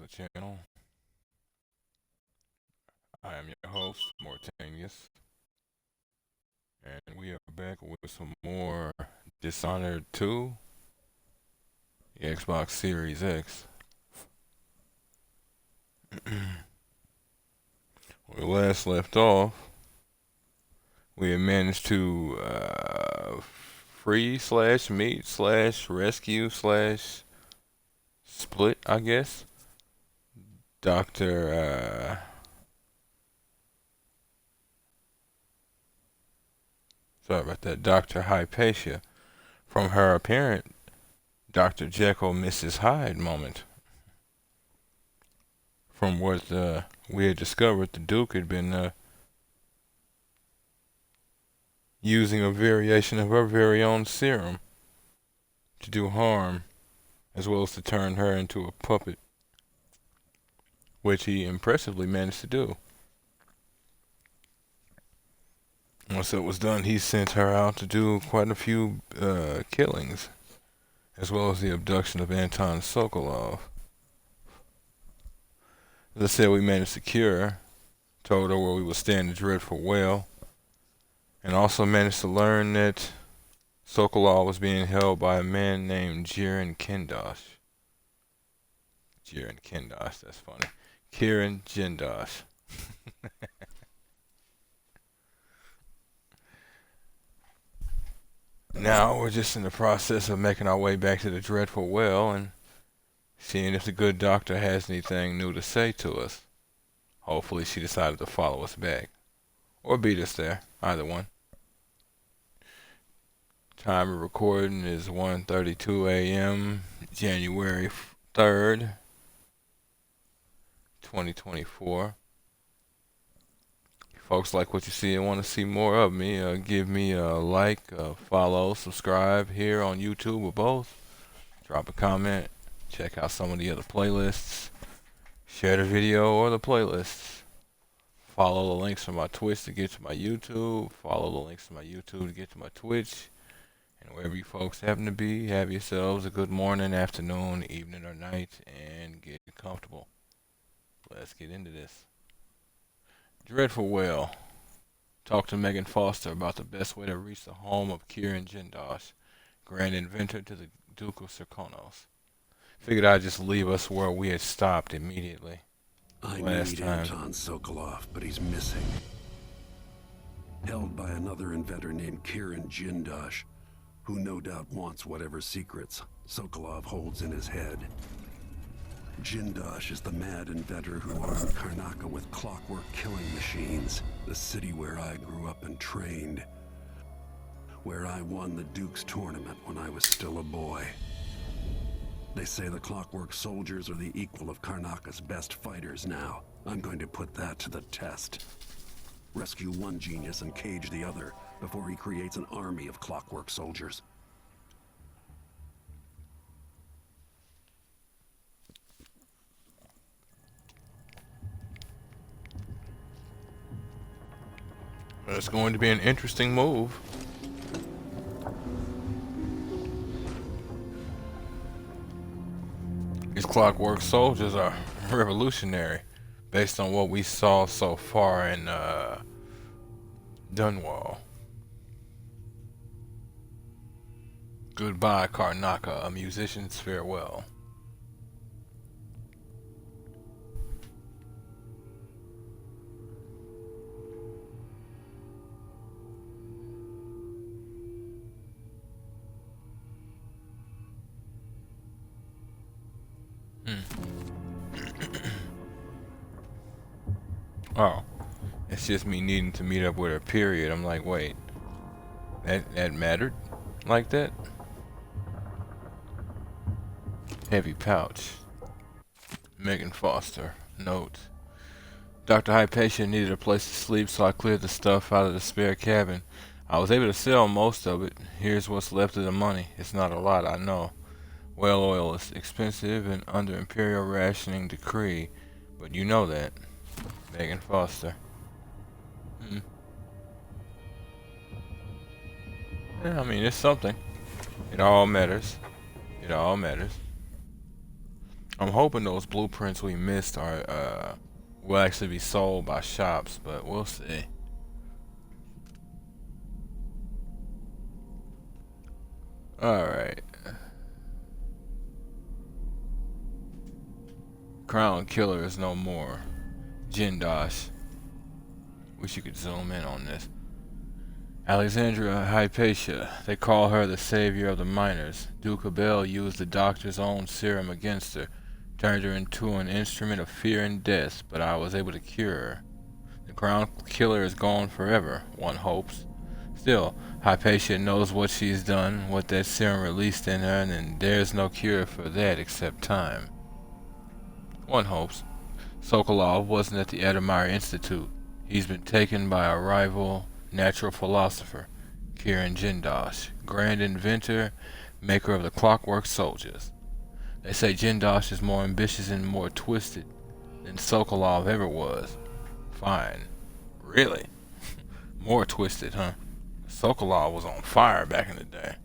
the channel. I am your host, Mortanius, and we are back with some more Dishonored 2, the Xbox Series X. When we last left off, we had managed to free slash meet slash rescue slash split, I guess, Dr. Sorry about that, Dr. Hypatia from her apparent Dr. Jekyll, Mrs. Hyde moment. From what we had discovered, the Duke had been using a variation of her very own serum to do harm, as well as to turn her into a puppet, which he impressively managed to do. Once that was done, he sent her out to do quite a few killings, as well as the abduction of Anton Sokolov. As I said, we managed to cure her, told her where we would stand the dreadful well, and also managed to learn that Sokolov was being held by a man named Jindosh. Jindosh, that's funny. Kirin Jindosh. Now we're just in the process of making our way back to the dreadful well and seeing if the good doctor has anything new to say to us. Hopefully she decided to follow us back. Or beat us there. Either one. Time of recording is 1:32 a.m. January 3rd, 2024. If folks like what you see and want to see more of me, give me a like, follow, subscribe here on YouTube or both. Drop a comment. Check out some of the other playlists. Share the video or the playlists. Follow the links from my Twitch to get to my YouTube. Follow the links to my YouTube to get to my Twitch. And wherever you folks happen to be, have yourselves a good morning, afternoon, evening, or night, and get comfortable. Let's get into this. Dreadful Well. Talk to Megan Foster about the best way to reach the home of Kirin Jindosh, grand inventor to the Duke of Serkonos. Figured I'd just leave us where we had stopped immediately. I Last need time. Anton Sokolov, but he's missing. Held by another inventor named Kirin Jindosh, who no doubt wants whatever secrets Sokolov holds in his head. Jindosh is the mad inventor who armed Karnaca with clockwork killing machines, the city where I grew up and trained, where I won the Duke's tournament when I was still a boy. They say the clockwork soldiers are the equal of Karnaca's best fighters now. I'm going to put that to the test. Rescue one genius and cage the other before he creates an army of clockwork soldiers. It's going to be an interesting move. These clockwork soldiers are revolutionary, based on what we saw so far in Dunwall. Goodbye, Karnaca, a musician's farewell. Oh, it's just me needing to meet up with her, period. I'm like, wait, that mattered like that? Heavy pouch. Megan Foster. Note. Dr. Hypatia needed a place to sleep, so I cleared the stuff out of the spare cabin. I was able to sell most of it. Here's what's left of the money. It's not a lot, I know. Whale oil is expensive and under imperial rationing decree, but you know that. Megan Foster. Yeah, I mean, it's something. It all matters. It all matters. I'm hoping those blueprints we missed are will actually be sold by shops, but we'll see. Alright. Crown Killer is no more. Jindosh. Wish you could zoom in on this. Alexandria Hypatia. They call her the savior of the miners. Duke Abel used the doctor's own serum against her, turned her into an instrument of fear and death, but I was able to cure her. The Crown Killer is gone forever, one hopes. Still, Hypatia knows what she's done, what that serum released in her, and there's no cure for that except time. One hopes. Sokolov wasn't at the Admire Institute. He's been taken by a rival natural philosopher, Kirin Jindosh, grand inventor, maker of the clockwork soldiers. They say Jindosh is more ambitious and more twisted than Sokolov ever was. Fine. Really? More twisted, huh? Sokolov was on fire back in the day.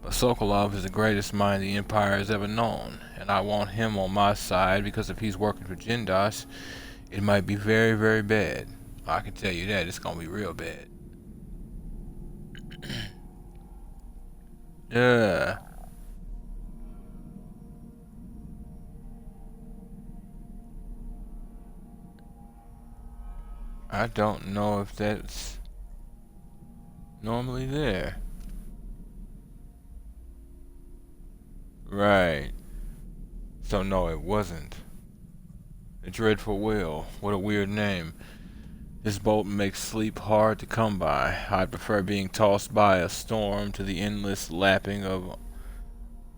But Sokolov is the greatest mind the Empire has ever known, and I want him on my side because if he's working for Jindosh, it might be very, very bad. I can tell you that, it's gonna be real bad. Yeah. I don't know if that's normally there. Right. So no, it wasn't. The Dreadful Will. What a weird name. This boat makes sleep hard to come by. I'd prefer being tossed by a storm to the endless lapping of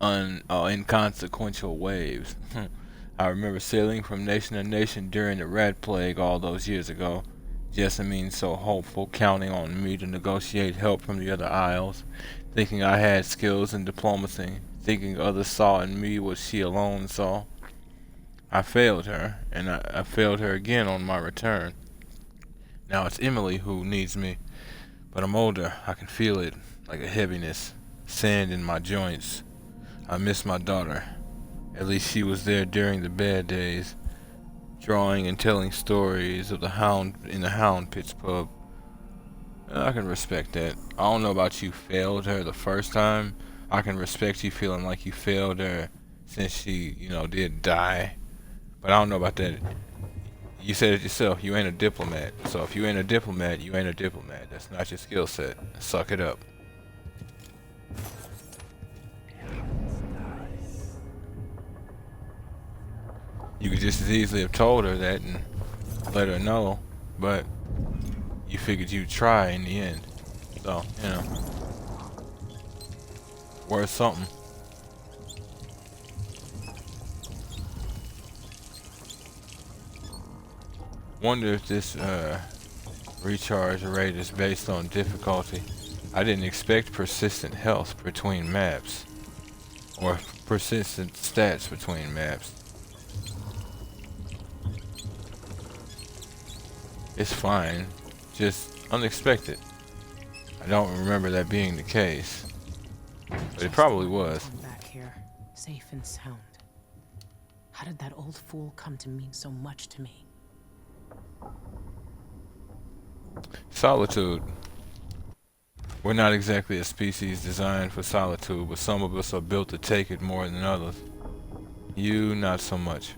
inconsequential waves. I remember sailing from nation to nation during the rat plague all those years ago. Jessamine so hopeful, counting on me to negotiate help from the other isles, thinking I had skills in diplomacy, thinking others saw in me what she alone saw. I failed her, and I failed her again on my return. Now it's Emily who needs me, but I'm older. I can feel it, like a heaviness, sand in my joints. I miss my daughter. At least she was there during the bad days, drawing and telling stories of the Hound in the Hound Pits pub. I can respect that. I don't know about you failed her the first time. I can respect you feeling like you failed her since she, did die. But I don't know about that. You said it yourself, you ain't a diplomat. So if you ain't a diplomat, you ain't a diplomat. That's not your skill set. Suck it up. You could just as easily have told her that and let her know, but you figured you'd try in the end. So, worth something. Wonder if this recharge rate is based on difficulty. I didn't expect persistent health between maps, or persistent stats between maps. It's fine, just unexpected. I don't remember that being the case, but it probably was. I'm back here, safe and sound. How did that old fool come to mean so much to me? Solitude. We're not exactly a species designed for solitude, but some of us are built to take it more than others. You, not so much.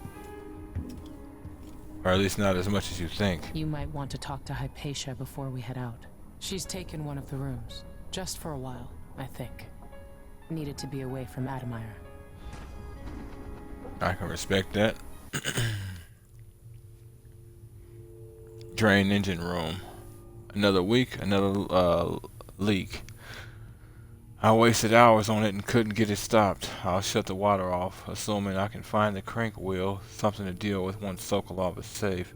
Or at least not as much as you think. You might want to talk to Hypatia before we head out. She's taken one of the rooms. Just for a while, I think. Needed to be away from Admire. I can respect that. Drain engine room. Another week, another leak. I wasted hours on it and couldn't get it stopped. I'll shut the water off, assuming I can find the crank wheel, something to deal with once Sokolov is safe.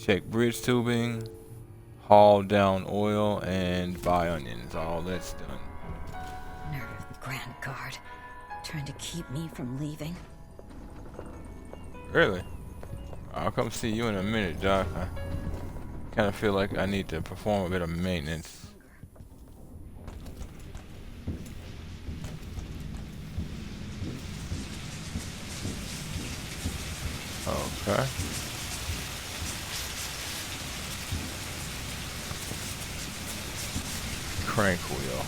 Check bridge tubing, haul down oil, and buy onions. All that's done. Nerve of the Grand Guard, trying to keep me from leaving. Really? I'll come see you in a minute, Doc. I kind of feel like I need to perform a bit of maintenance. Okay. Crank wheel.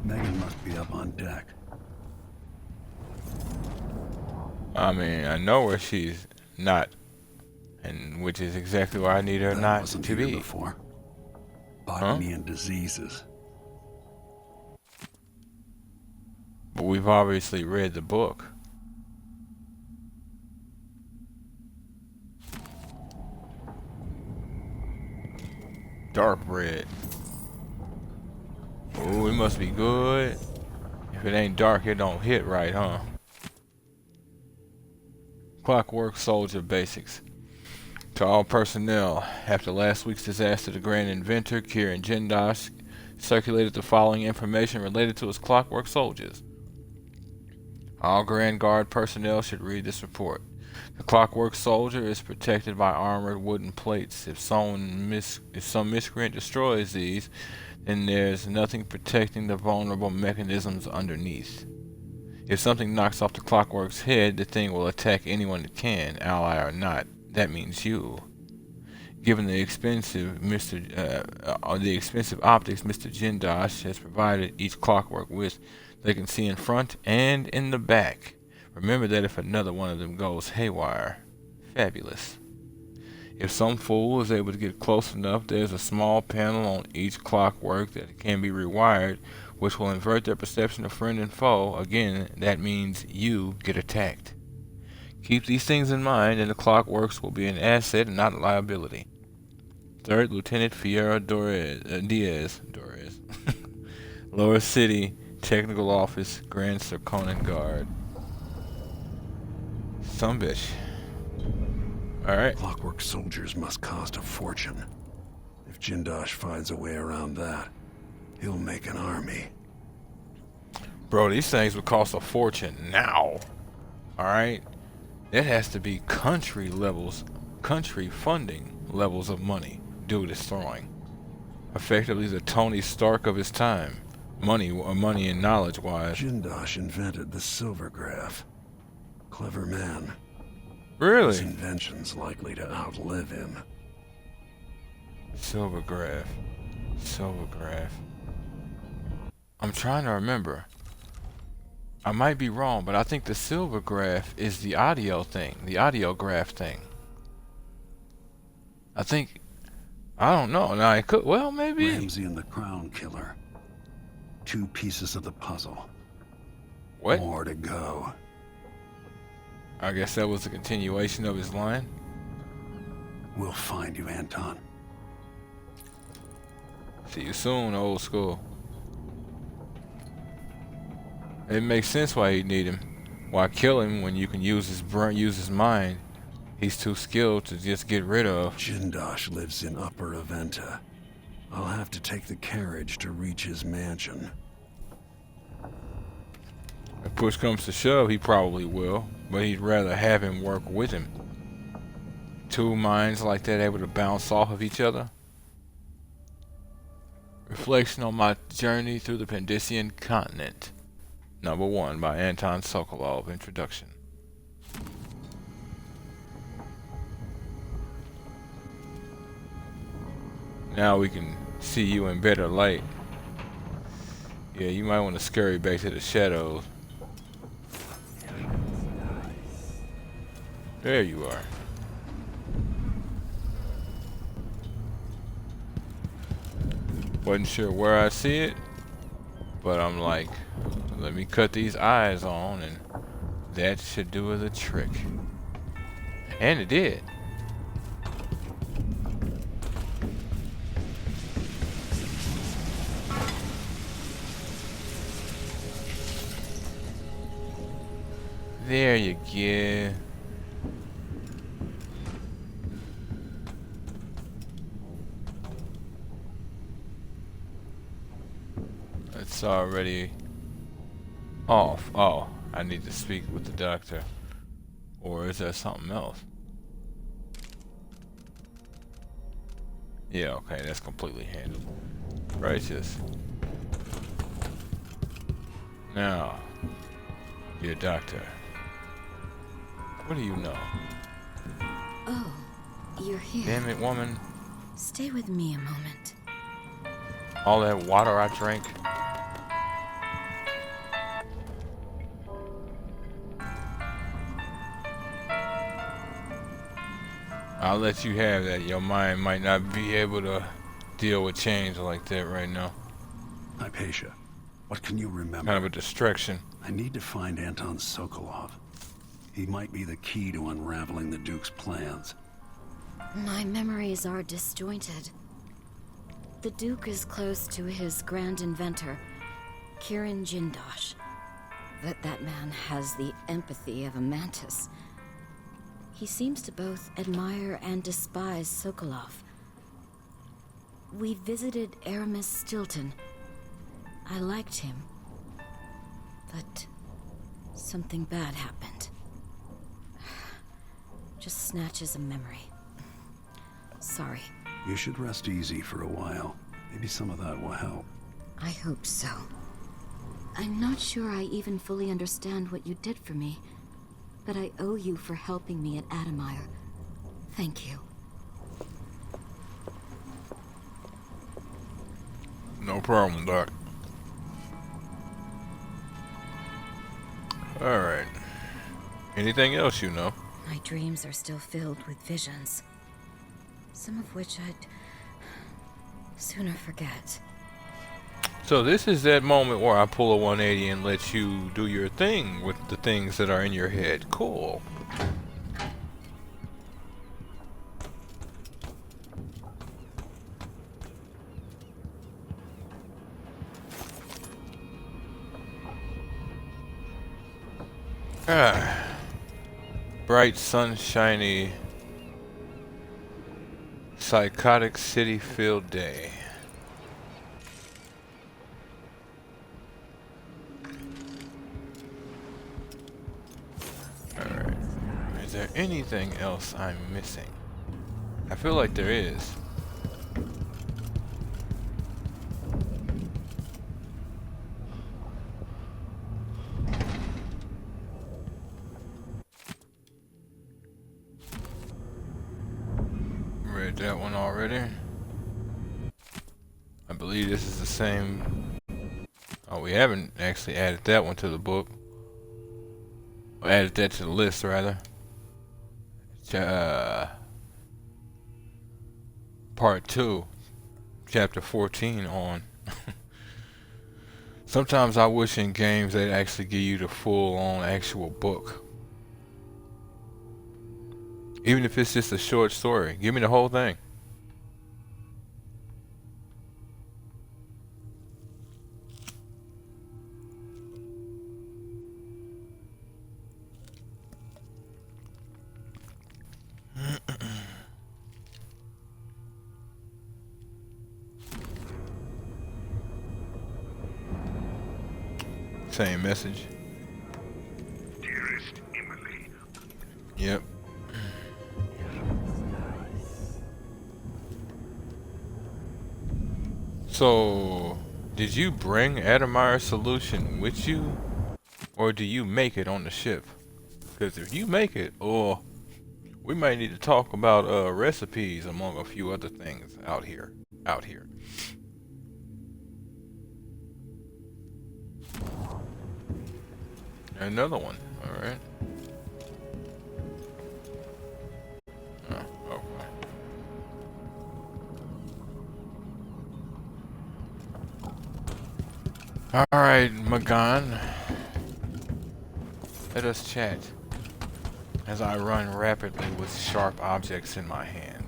Megan must be up on deck. I mean, I know where she's not, and which is exactly where I need her That not wasn't to here be. before. Huh? Botany and diseases. But we've obviously read the book. Dark red. Ooh, it must be good. If it ain't dark, it don't hit right, huh? Clockwork Soldier Basics. To all personnel, after last week's disaster, the Grand Inventor, Kirin Jindosh, circulated the following information related to his Clockwork Soldiers. All Grand Guard personnel should read this report. The Clockwork Soldier is protected by armored wooden plates. If some miscreant destroys these, then there's nothing protecting the vulnerable mechanisms underneath. If something knocks off the Clockwork's head, the thing will attack anyone it can, ally or not. That means you. Given the expensive optics Mr. Jindosh has provided each Clockwork with, they can see in front and in the back. Remember that if another one of them goes haywire. Fabulous. If some fool is able to get close enough, there's a small panel on each Clockwork that can be rewired, which will invert their perception of friend and foe. Again, that means you get attacked. Keep these things in mind, and the Clockworks will be an asset and not a liability. Third Lieutenant Fiera Diaz, Lower City Technical Office, Grand Serkonan Guard. Some bitch. Alright. Clockwork soldiers must cost a fortune. If Jindosh finds a way around that, he'll make an army. Bro, these things would cost a fortune now. Alright? That has to be country funding levels of money dude is throwing. Effectively the Tony Stark of his time. Money and knowledge wise. Jindosh invented the silvergraph. Clever man. Really? His invention's likely to outlive him. Silvergraph. I'm trying to remember. I might be wrong, but I think the silvergraph is the audio thing, the audiograph thing. I don't know. Now it could, well, maybe. Ramsey and the Crown Killer. 2 pieces of the puzzle. What? More to go. I guess that was a continuation of his line. We'll find you, Anton. See you soon, old school. It makes sense why he'd need him. Why kill him when you can use his mind? He's too skilled to just get rid of. Jindosh lives in Upper Aventa. I'll have to take the carriage to reach his mansion. If push comes to shove, he probably will, but he'd rather have him work with him. 2 minds like that able to bounce off of each other. Reflection on my journey through the Pandician continent. Number 1 by Anton Sokolov. Introduction. Now we can see you in better light. Yeah, you might want to scurry back to the shadows. There you are. Wasn't sure where I see it, but I'm like, let me cut these eyes on and that should do the trick. And it did. There you go. already off. Oh, I need to speak with the doctor. Or is there something else? Yeah, okay, that's completely handled. Righteous. Now, dear doctor, what do you know? Oh, you're here. Damn it, woman. Stay with me a moment. All that water I drank. I'll let you have that. Your mind might not be able to deal with change like that right now. Hypatia, what can you remember? Kind of a distraction. I need to find Anton Sokolov. He might be the key to unraveling the Duke's plans. My memories are disjointed. The Duke is close to his grand inventor, Kirin Jindosh. But that man has the empathy of a mantis. He seems to both admire and despise Sokolov. We visited Aramis Stilton. I liked him. But something bad happened. Just snatches of memory. Sorry. You should rest easy for a while. Maybe some of that will help. I hope so. I'm not sure I even fully understand what you did for me, but I owe you for helping me at Admire. Thank you. No problem, Doc. Alright. Anything else you know? My dreams are still filled with visions, some of which I'd sooner forget. So this is that moment where I pull a 180 and let you do your thing with the things that are in your head. Cool. Ah. Bright, sunshiny, psychotic city-filled day. Alright. Is there anything else I'm missing? I feel like there is. Read that one already. I believe this is the same. Oh, we haven't actually added that one to the book. Or added that to the list, rather. Part 2, chapter 14 on. Sometimes I wish in games they'd actually give you the full-on actual book. Even if it's just a short story. Give me the whole thing. Same message. Dearest Emily. Yep. So, did you bring Admire's solution with you, or do you make it on the ship? Because if you make it, or we might need to talk about recipes among a few other things out here. Another one. All right. Oh, okay. All right, Magan. Let us chat as I run rapidly with sharp objects in my hand.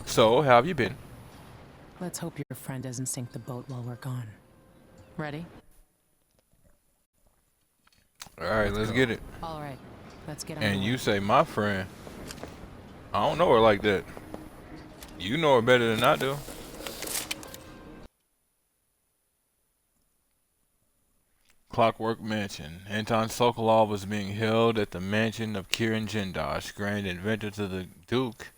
So, how have you been? Let's hope your friend doesn't sink the boat while we're gone. Ready? All right, let's get it. All right, let's get on. And you say, my friend. I don't know her like that. You know her better than I do. Clockwork Mansion. Anton Sokolov was being held at the mansion of Kirin Jindosh, grand inventor to the Duke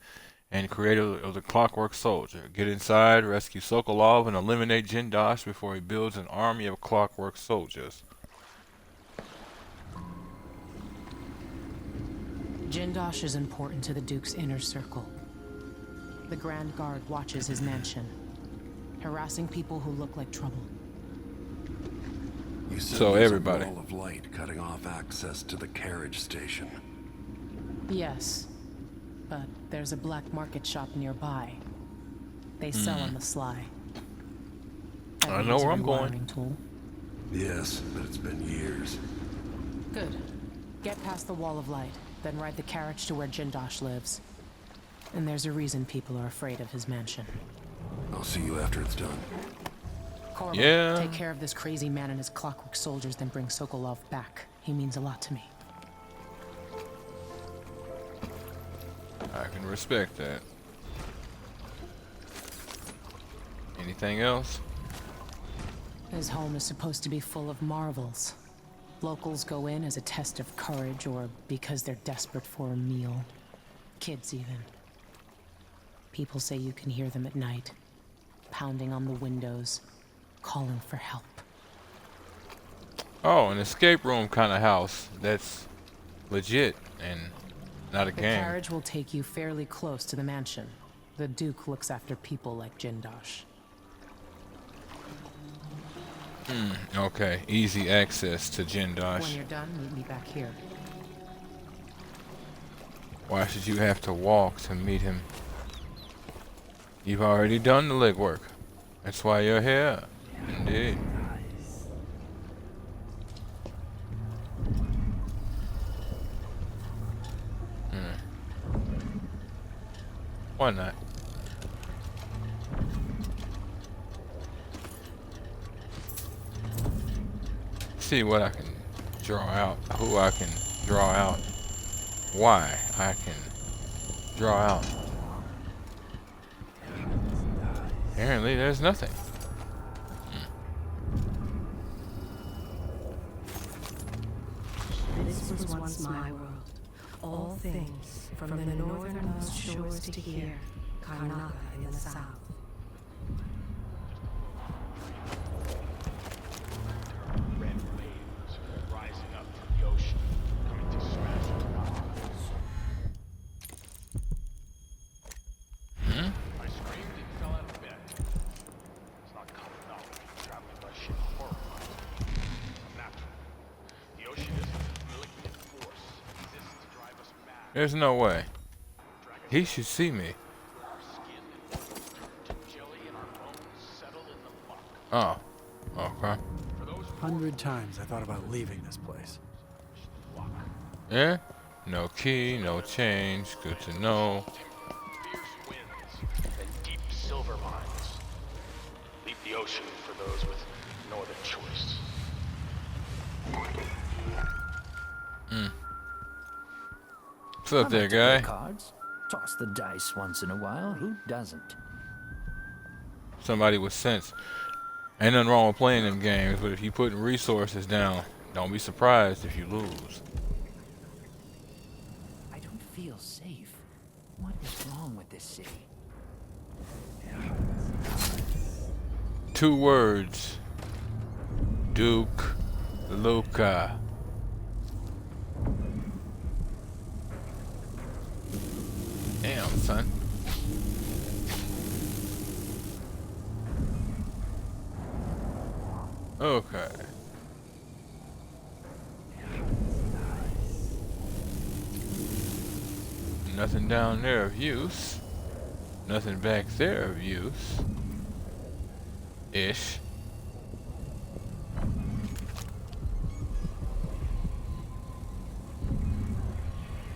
and creator of the Clockwork Soldier. Get inside, rescue Sokolov, and eliminate Jindosh before he builds an army of clockwork soldiers. Jindosh is important to the Duke's inner circle. The Grand Guard watches his mansion, harassing people who look like trouble. You said So there's everybody. a wall of light cutting off access to the carriage station. Yes, but there's a black market shop nearby. They sell on the sly. I know where I'm going. Tool. Yes, but it's been years. Good. Get past the wall of light, then ride the carriage to where Jindosh lives. And there's a reason people are afraid of his mansion. I'll see you after it's done. Corvo, Yeah. take care of this crazy man and his clockwork soldiers, then bring Sokolov back. He means a lot to me. I can respect that. Anything else? His home is supposed to be full of marvels. Locals go in as a test of courage or because they're desperate for a meal. Kids even. People say you can hear them at night, pounding on the windows, calling for help. Oh, an escape room kind of house. That's legit and not a The game. carriage will take you fairly close to the mansion. The Duke looks after people like Jindosh. Okay, easy access to When Jindosh. you're done, meet me back here. Why should you have to walk to meet him? You've already done the legwork. That's why you're here. Indeed. Why not? See what I can draw out, who I can draw out, why I can draw out. Apparently there's nothing. This was once my world. All things, from the northernmost shores to here, Karnaca in the south. Red waves rising up from the ocean, coming to smash the rocks. I screamed and fell out of bed. It's not common knowledge. Traveling by ship horrifies me. It's unnatural. The ocean is a malignant force. It exists to drive us mad. There's no way. Drag us He should see me. to our skin and turn to jelly and our bones settle in the muck. Oh. Okay. For those 100 times I thought about leaving this place. walk, Yeah? No key, no change. Good to know. fierce winds and deep silver mines. Leave the ocean for those with no other choice. What's up I there, like to play guy? Cards. Toss the dice once in a while. Who doesn't? Somebody with sense. Ain't nothing wrong with playing them games, but if you putting resources down, don't be surprised if you lose. I don't feel safe. What is wrong with this city? 2 words. Duke Luca. Damn, son. Okay. Nothing down there of use. Nothing back there of use. Ish.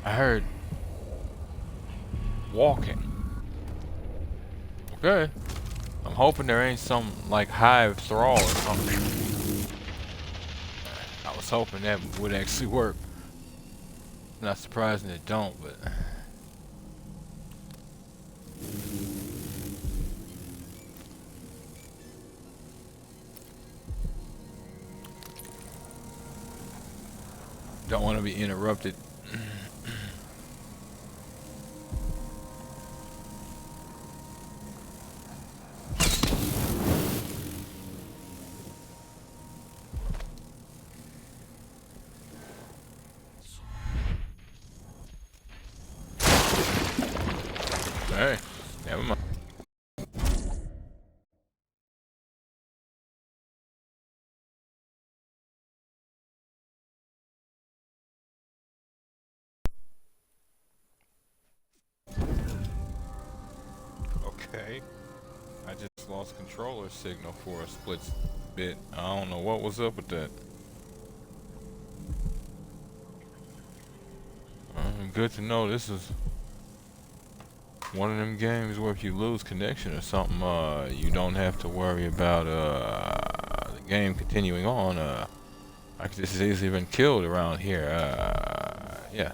I heard walking. Okay. I'm hoping there ain't some like hive thrall or something. I was hoping that would actually work. Not surprising it don't, but Don't want to be interrupted. Hey, never mind. Okay. I just lost controller signal for a split bit. I don't know what was up with that. Good to know this is one of them games where if you lose connection or something, you don't have to worry about the game continuing on. I could just as easily been killed around here. Yeah.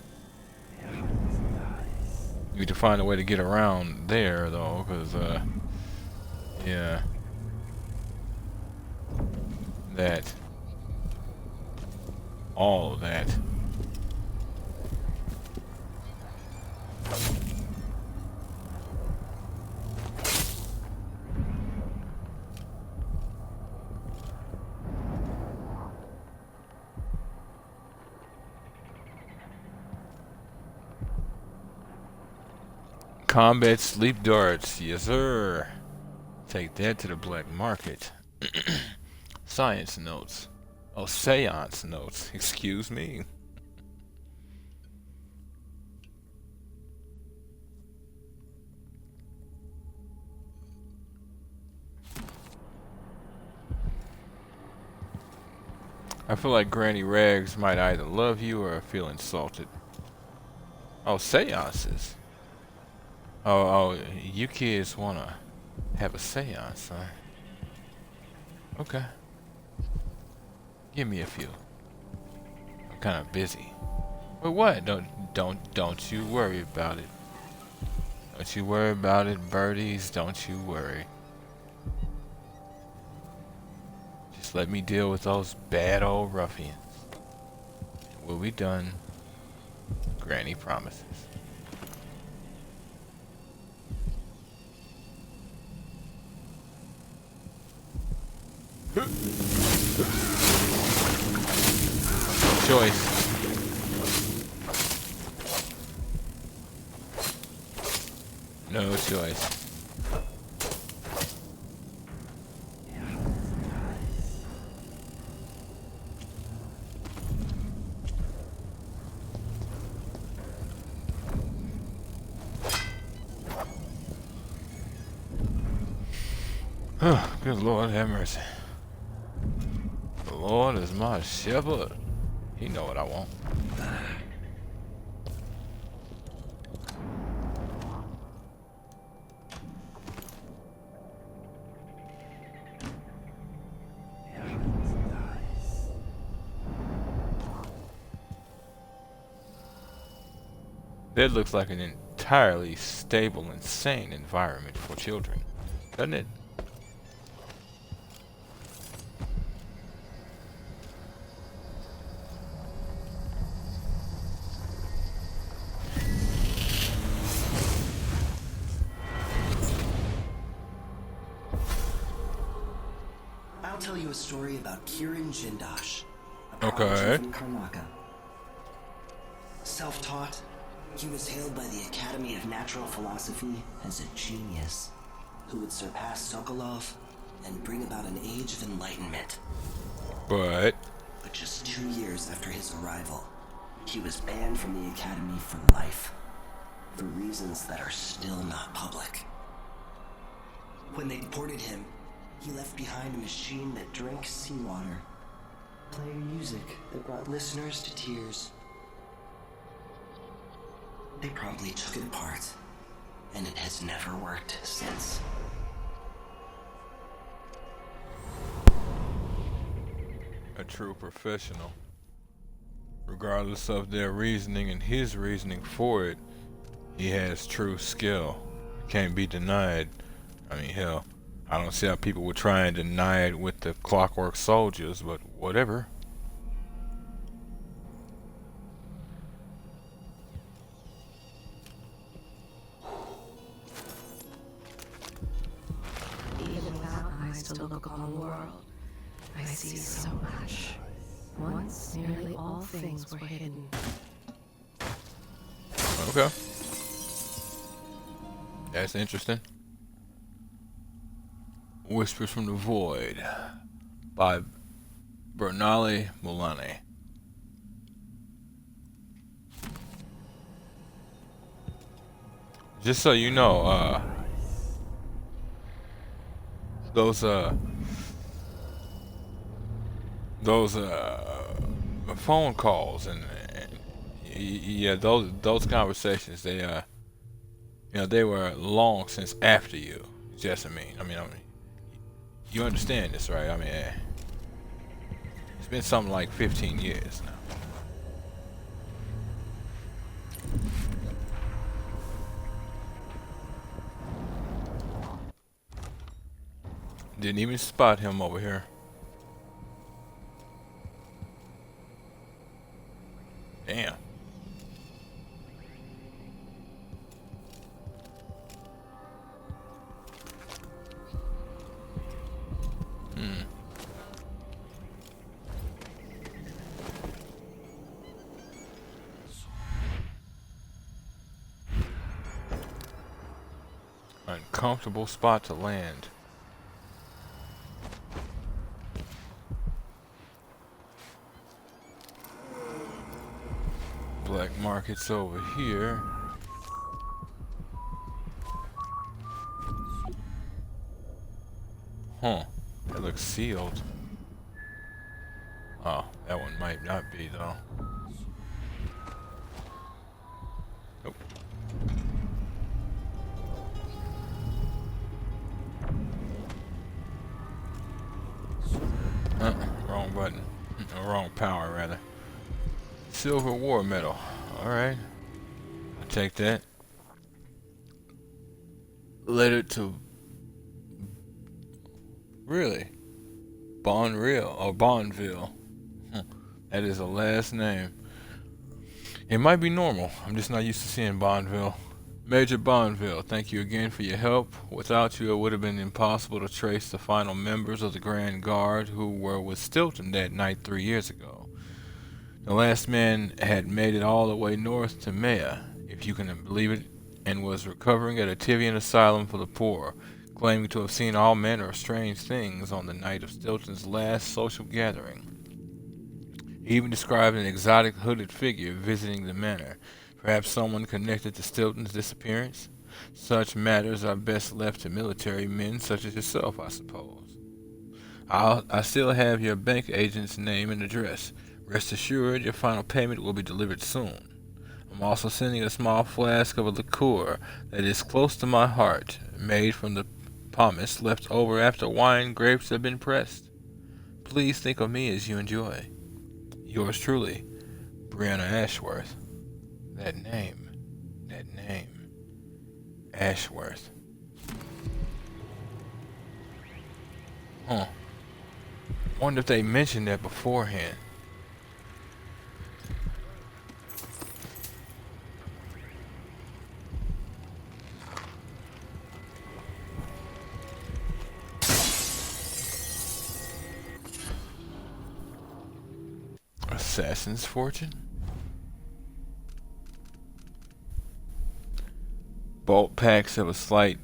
You need to find a way to get around there though, because yeah. That. All of that. Combat sleep darts, yes sir. Take that to the black market. Science notes. Oh, seance notes. Excuse me. I feel like Granny Rags might either love you or feel insulted. Oh, seances. Oh, you kids wanna have a seance, huh? Okay. Give me a few. I'm kind of busy. But what? Don't you worry about it. Don't you worry about it, birdies. Don't you worry. Just let me deal with those bad old ruffians. We'll be done. Granny promises. Choice. No choice. Good Lord have mercy. The Lord is my shepherd. He know what I want. That looks like an entirely stable and sane environment for children, doesn't it? I'll tell you a story about Kirin Jindosh, a Okay. prodigy from Karnaca. Self-taught, he was hailed by the Academy of Natural Philosophy as a genius who would surpass Sokolov and bring about an age of enlightenment. But But just 2 years after his arrival, he was banned from the Academy for life, for reasons that are still not public. When they deported him, he left behind a machine that drank seawater, playing music that brought listeners to tears. They promptly took it apart, and it has never worked since. a true professional, regardless of their reasoning and his reasoning for it, he has true skill. Can't be denied. I mean, hell, I don't see how people would try and deny it with the Clockwork Soldiers, but whatever. eyes to look upon the world, I see so much. Once, nearly all things were hidden. Okay. That's interesting. Whispers from the Void by Bernali Mulani. Just so you know, those phone calls and yeah, those conversations, they you know, they were long since after you, Jessamine. I mean, you understand this, right? I mean, it's been something like 15 years now. Didn't even spot him over here. Damn. Uncomfortable spot to land. Black markets over here. Huh. That looks sealed. Oh, that one might not be though. Nope. Wrong button. Wrong power rather. Silver war medal. Alright. I'll take that. Letter to really? Bonreal or Bonville. That is a last name. It might be normal. I'm just not used to seeing Bonville. Major Bonville, thank you again for your help. Without you, it would have been impossible to trace the final members of the Grand Guard who were with Stilton that night 3 years ago. The last man had made it all the way north to Maya, if you can believe it, and was recovering at a Tivian asylum for the poor, claiming to have seen all manner of strange things on the night of Stilton's last social gathering. He even described an exotic hooded figure visiting the manor, perhaps someone connected to Stilton's disappearance. Such matters are best left to military men such as yourself, I suppose. I still have your bank agent's name and address. Rest assured, your final payment will be delivered soon. I'm also sending a small flask of a liqueur that is close to my heart, made from the pomace left over after wine grapes have been pressed. Please think of me as you enjoy. Yours truly, Brianna Ashworth. That name. Ashworth. Huh. Wonder if they mentioned that beforehand. Assassin's Fortune? Bolt packs have a slight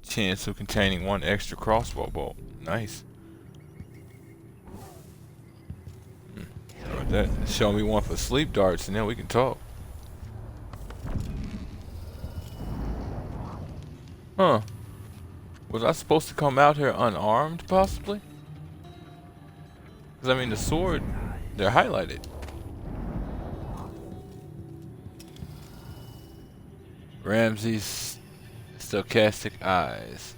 chance of containing one extra crossbow bolt. Nice. That show me one for sleep darts and then we can talk. Huh. Was I supposed to come out here unarmed, possibly? Because, I mean, the sword, they're highlighted. Ramsey's stochastic eyes.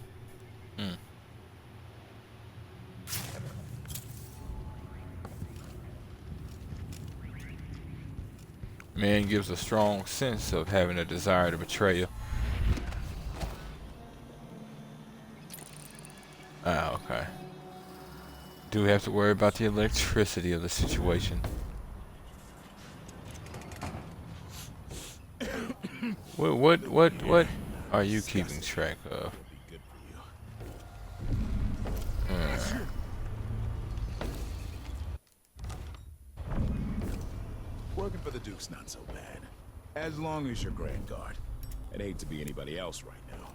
Man gives a strong sense of having a desire to betray you. Ah, okay. Do we have to worry about the electricity of the situation? What are you keeping track of? Working for the Duke's not so bad. As long as you're Grand Guard. I'd hate to be anybody else right now.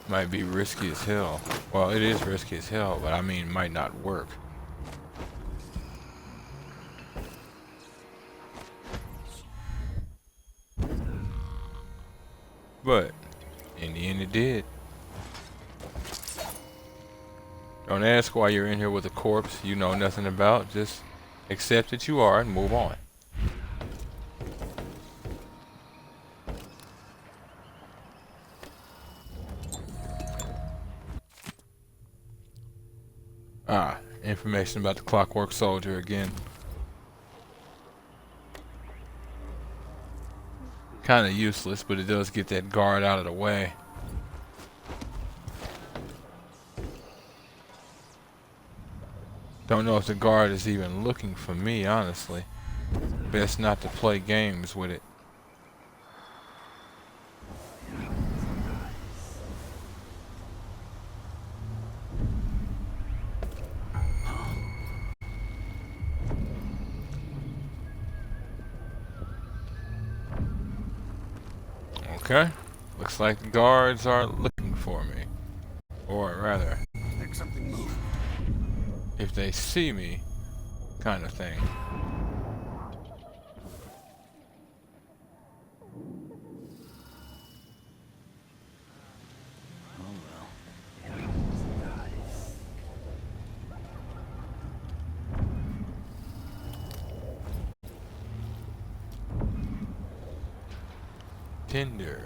Might be risky as hell. Well, it is risky as hell, but I mean, might not work. But in the end, it did. Don't ask why you're in here with a corpse you know nothing about. Just accept that you are and move on. Information about the Clockwork Soldier again. Kind of useless, but it does get that guard out of the way. Don't know if the guard is even looking for me, honestly. Best not to play games with it. Okay, looks like the guards are looking for me. Or rather, Make something move. if they see me, kind of thing. Tinder.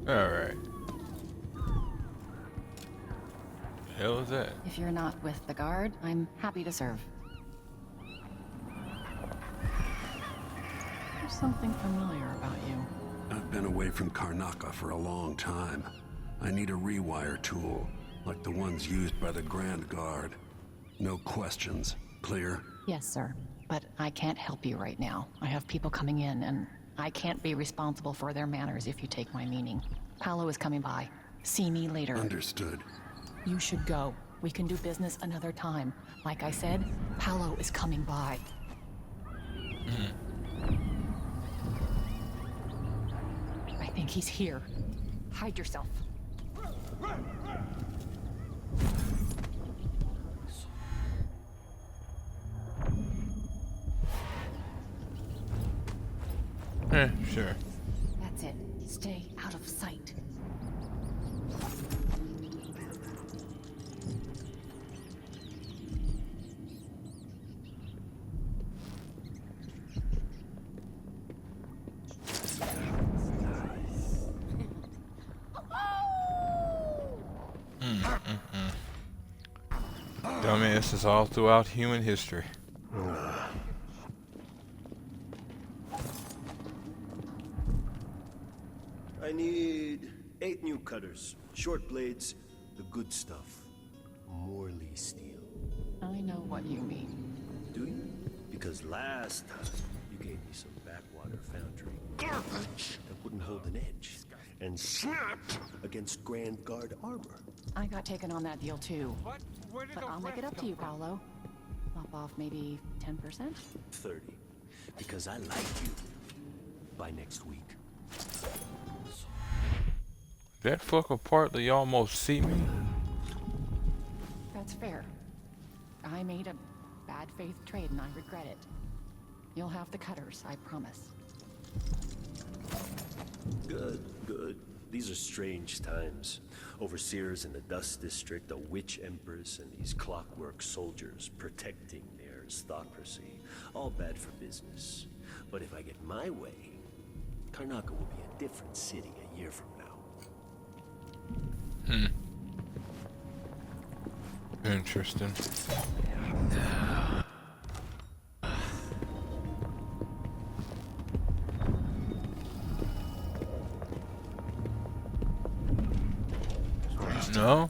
Alright. The hell is that? If you're not with the guard, I'm happy to serve. There's something familiar about you. I've been away from Karnaca for a long time. I need a rewire tool, like the ones used by the Grand Guard. No questions. Clear? Yes, sir. But I can't help you right now. I have people coming in, and I can't be responsible for their manners if you take my meaning. Paolo is coming by. See me later. Understood. You should go. We can do business another time. Like I said, Paolo is coming by. I think he's here. Hide yourself. Sure. That's it. Stay out of sight. Dumbass is all throughout human history. I need 8 new cutters, short blades, the good stuff. Morley steel. I know what you mean. Do you? Because last time you gave me some backwater foundry garbage that wouldn't hold an edge and snapped against Grand Guard armor. I got taken on that deal too. But I'll make it up to you, Paolo. Lop off maybe 10%? 30. Because I like you. By next week. That fucker part that you almost see me? That's fair. I made a bad faith trade and I regret it. You'll have the cutters, I promise. Good, good. These are strange times. Overseers in the Dust District, a witch empress, and these clockwork soldiers protecting their aristocracy. All bad for business. But if I get my way, Karnaca will be a different city a year from now. Interesting. No,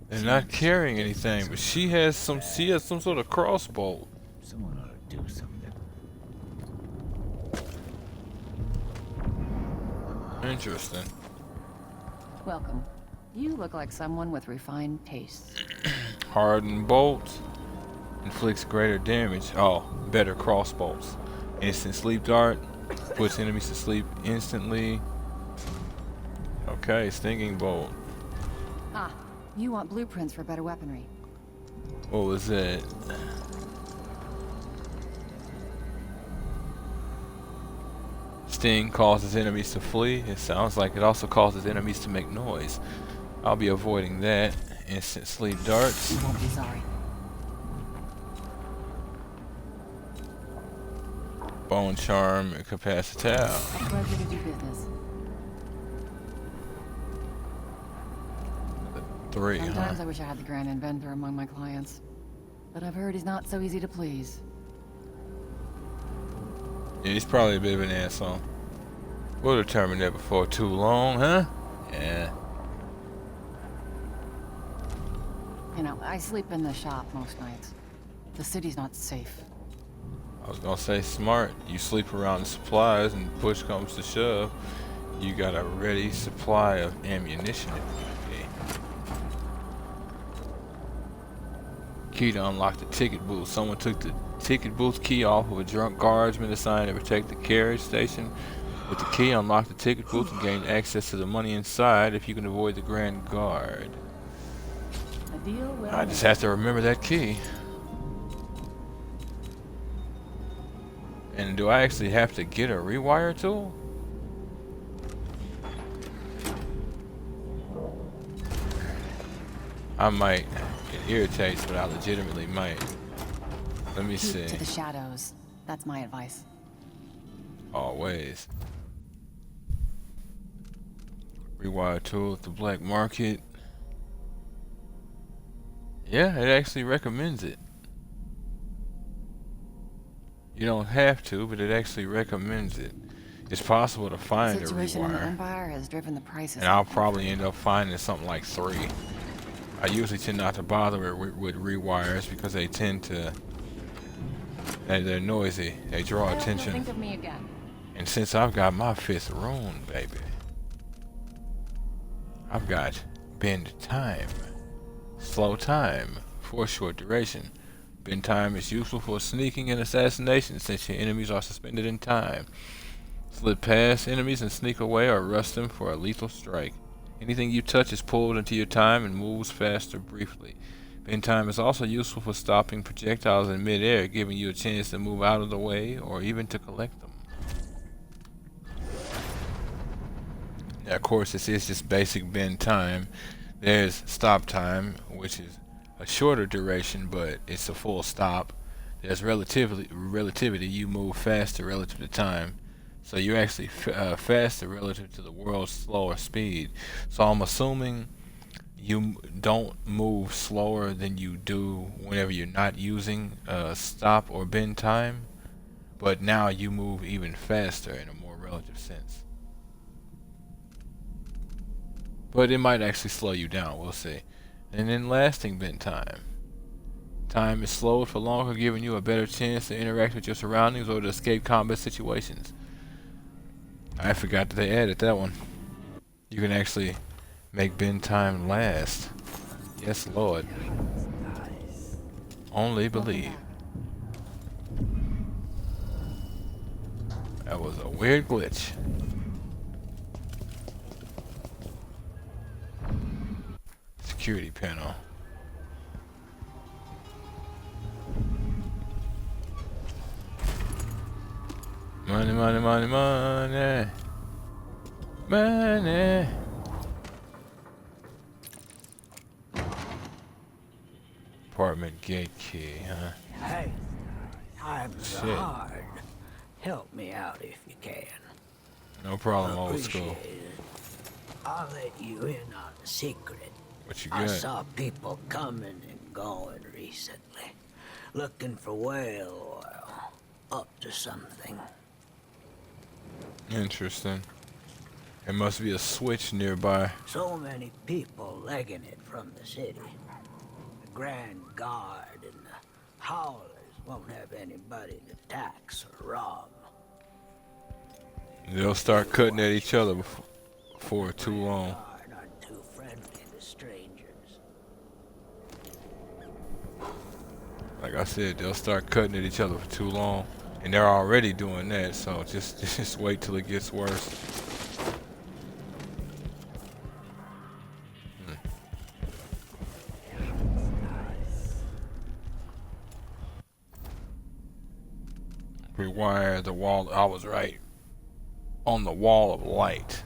they're not carrying anything, but she has some sort of crossbow. Someone ought to do something. Interesting. Welcome. You look like someone with refined tastes. Hardened bolts inflicts greater damage. Oh, better crossbows. Instant sleep dart puts enemies to sleep instantly. Okay, stinging bolt. Ah, you want blueprints for better weaponry. What was that? Sting causes enemies to flee. It sounds like it also causes enemies to make noise. I'll be avoiding that. Instant sleep darts. You won't be sorry. Bone charm and capacital. A pleasure to do business. 3, Sometimes huh? I wish I had the Grand Inventor among my clients, but I've heard he's not so easy to please. Yeah, he's probably a bit of an asshole. We'll determine that before too long, huh? Yeah. You know, I sleep in the shop most nights. The city's not safe. I was gonna say smart. You sleep around the supplies and push comes to shove, you got a ready supply of ammunition. Key to unlock the ticket booth. Someone took the ticket booth key off of a drunk guardsman assigned to protect the carriage station. With the key, unlock the ticket booth and gain access to the money inside if you can avoid the Grand Guard. A deal well I just have to remember that key. And do I actually have to get a rewire tool? I might. It irritates, but I legitimately might. Let me see. Keep to the shadows. That's my advice. Always. Rewire tool at the black market. Yeah, it actually recommends it. You don't have to, but it actually recommends it. It's possible to find a Situation in the rewire. Empire has driven the prices And I'll up. probably end up finding something like 3. I usually tend not to bother with rewires because they tend to... They're noisy. They draw attention. Think of me again. And since I've got my 5th rune, baby, I've got bend time. Slow time for a short duration. Bend time is useful for sneaking and assassination since your enemies are suspended in time. Slip past enemies and sneak away or rush them for a lethal strike. Anything you touch is pulled into your time and moves faster briefly. Bend time is also useful for stopping projectiles in midair, giving you a chance to move out of the way or even to collect them. Now, of course, this is just basic bend time. There's stop time, which is a shorter duration, but it's a full stop. There's relativity. You move faster relative to time. So you're actually faster relative to the world's slower speed. So I'm assuming you don't move slower than you do whenever you're not using stop or bend time. But now you move even faster in a more relative sense. But it might actually slow you down, we'll see. And then lasting bend time. Time is slowed for longer, giving you a better chance to interact with your surroundings or to escape combat situations. I forgot that they added that one. You can actually make bend time last. Yes, Lord. Only believe. That was a weird glitch. Security panel. Money, money, money, money. Money. Apartment gate key, huh? Hey, times Shit. are hard. Help me out if you can. No problem, old school. Appreciate it. I'll let you in on a secret. What you I got? saw people coming and going recently, looking for whale oil, up to something. Interesting. There must be a switch nearby. So many people legging it from the city. The Grand Guard and the Howlers won't have anybody to tax or rob. They'll start cutting at each other before too long. Guard aren't too friendly to strangers. Like I said, they'll start cutting at each other for too long. And they're already doing that, so just wait till it gets worse. Rewire the wall. I was right. On the wall of light.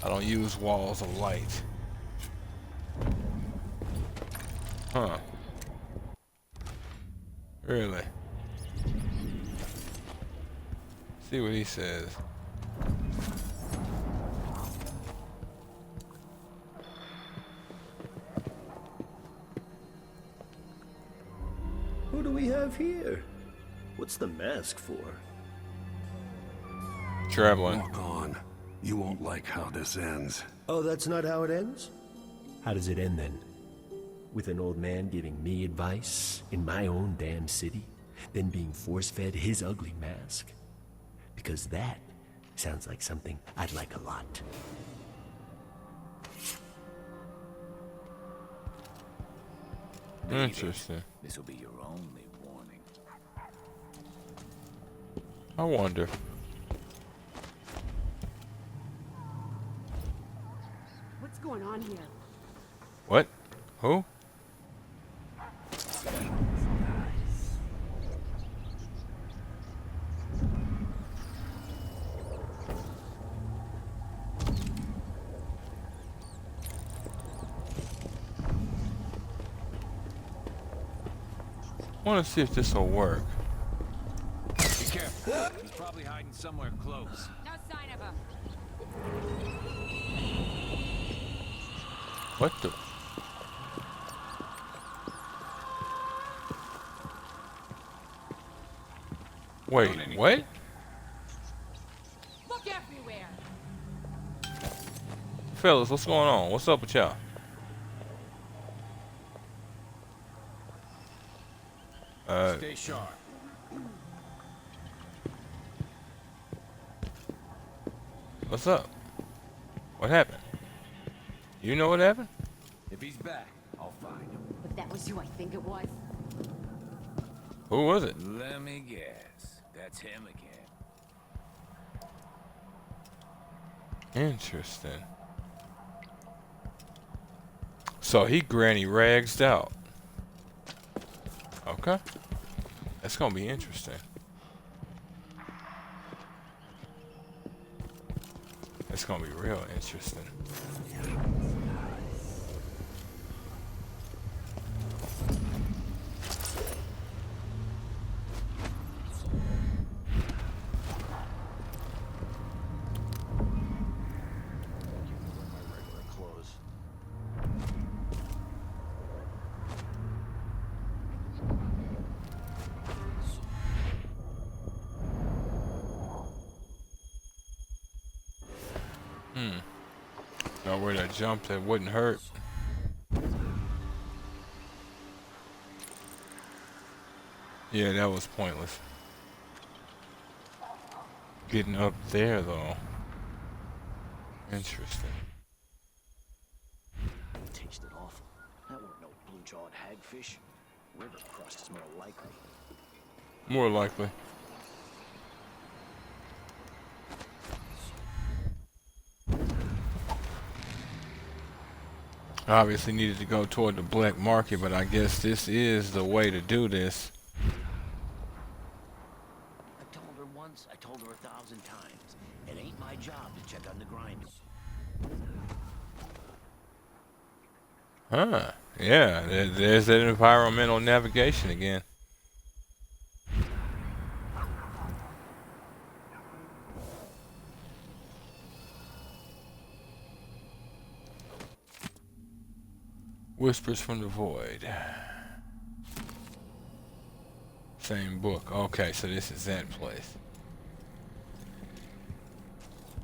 I don't use walls of light. Huh. Really? See what he says. Who do we have here? What's the mask for? Traveling. Walk on. You won't like how this ends. Oh, that's not how it ends? How does it end then? With an old man giving me advice in my own damn city, then being force-fed his ugly mask? Because that sounds like something I'd like a lot. Interesting. This will be your only warning. I wonder. What's going on here? What? Who? I want to see if this will work. Be careful. He's probably hiding somewhere close. No sign of him. What the? Wait, what? Look everywhere. Fellas, what's going on? What's up with y'all? Stay sharp. What's up? What happened? You know what happened? If he's back, I'll find him. If that was you, I think it was. Who was it? Let me guess. That's him again. Interesting. So he granny ragsed out. Okay. That's gonna be interesting. It's gonna be real interesting. Nowhere to jump that wouldn't hurt. Yeah, that was pointless. Getting up there though. Interesting. Tasted awful. That weren't no blue-jawed hagfish. River crust is more likely. More likely. Obviously needed to go toward the black market, but I guess this is the way to do this. I told her once, I told her 1,000 times. It ain't my job to check on the grind. Huh. Yeah, there's that environmental navigation again. Whispers from the Void. Same book. Okay, so this is that place.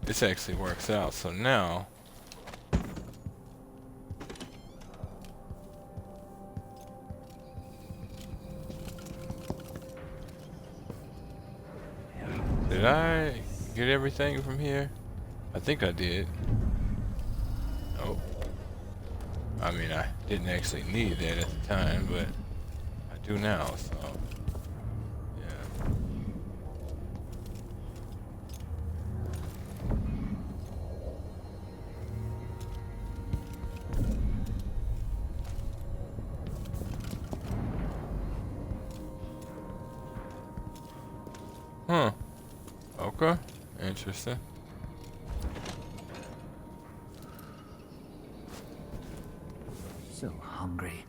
This actually works out. So now... Did I get everything from here? I think I did. Nope. I mean, I didn't actually need that at the time, but I do now, so... yeah. Huh. Okay. Interesting. So hungry.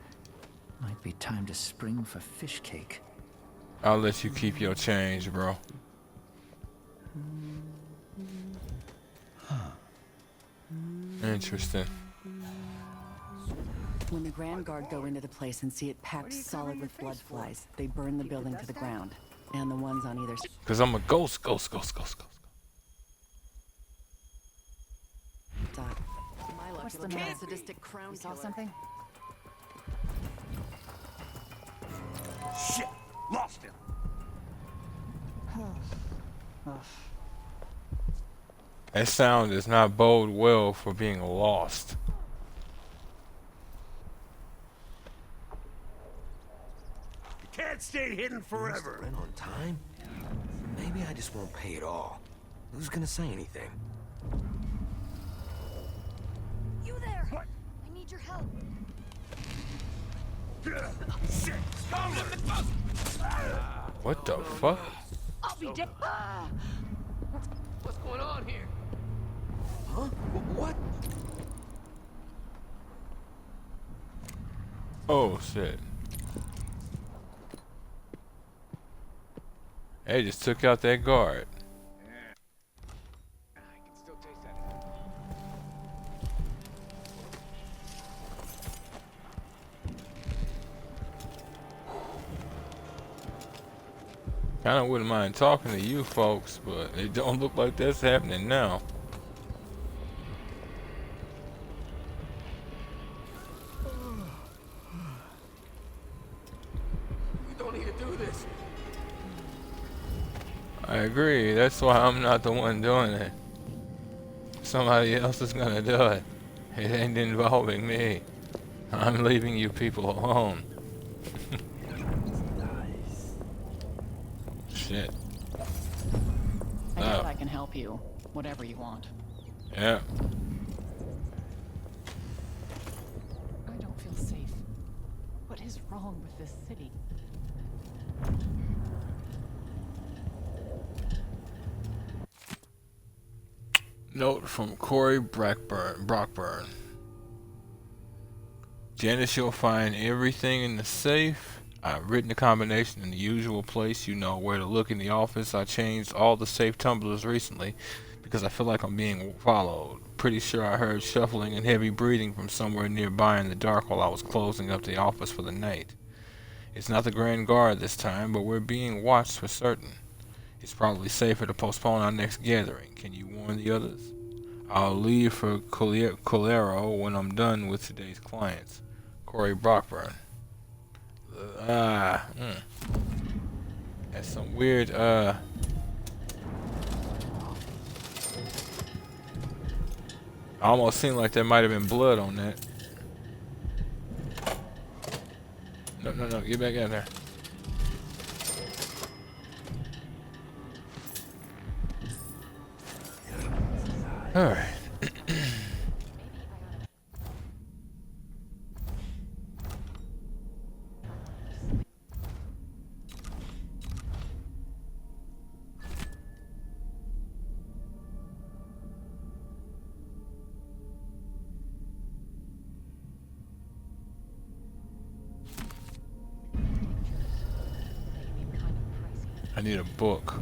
Might be time to spring for fish cake. I'll let you keep your change, bro. Interesting. When the Grand Guard go into the place and see it packed solid with blood flies, they burn the building to the ground. And the ones on either side. Cause I'm a ghost. What's the matter? Sadistic crown You saw something? Shit! Lost him! That sound does not bode well for being lost. You can't stay hidden forever! Rent on time? Maybe I just won't pay it all. Who's gonna say anything? You there! What? I need your help. Shit! What the fuck? I'll be dead. What's going on here? Huh? What? Oh shit. They just took out that guard. Kinda wouldn't mind talking to you folks, but it don't look like that's happening now. We don't need to do this. I agree, that's why I'm not the one doing it. Somebody else is gonna do it. It ain't involving me. I'm leaving you people alone. Shit. I guess I can help you. Whatever you want. Yeah. I don't feel safe. What is wrong with this city? Note from Corey Brockburn. Janice, you'll find everything in the safe. I've written the combination in the usual place. You know where to look in the office. I changed all the safe tumblers recently because I feel like I'm being followed. Pretty sure I heard shuffling and heavy breathing from somewhere nearby in the dark while I was closing up the office for the night. It's not the Grand Guard this time, but we're being watched for certain. It's probably safer to postpone our next gathering. Can you warn the others? I'll leave for Colero when I'm done with today's clients. Corey Brockburn. That's some weird, almost seemed like there might have been blood on that. No, get back in there. Alright. I need a book.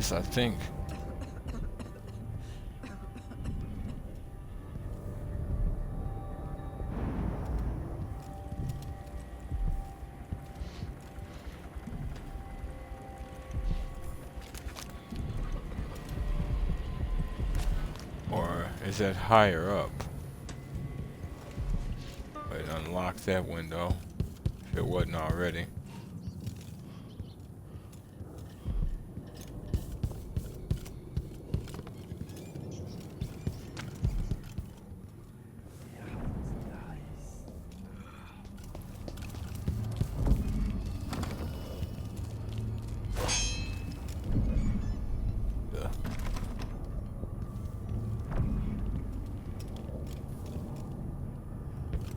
least I think. Or is that higher up? Wait, unlock that window if it wasn't already.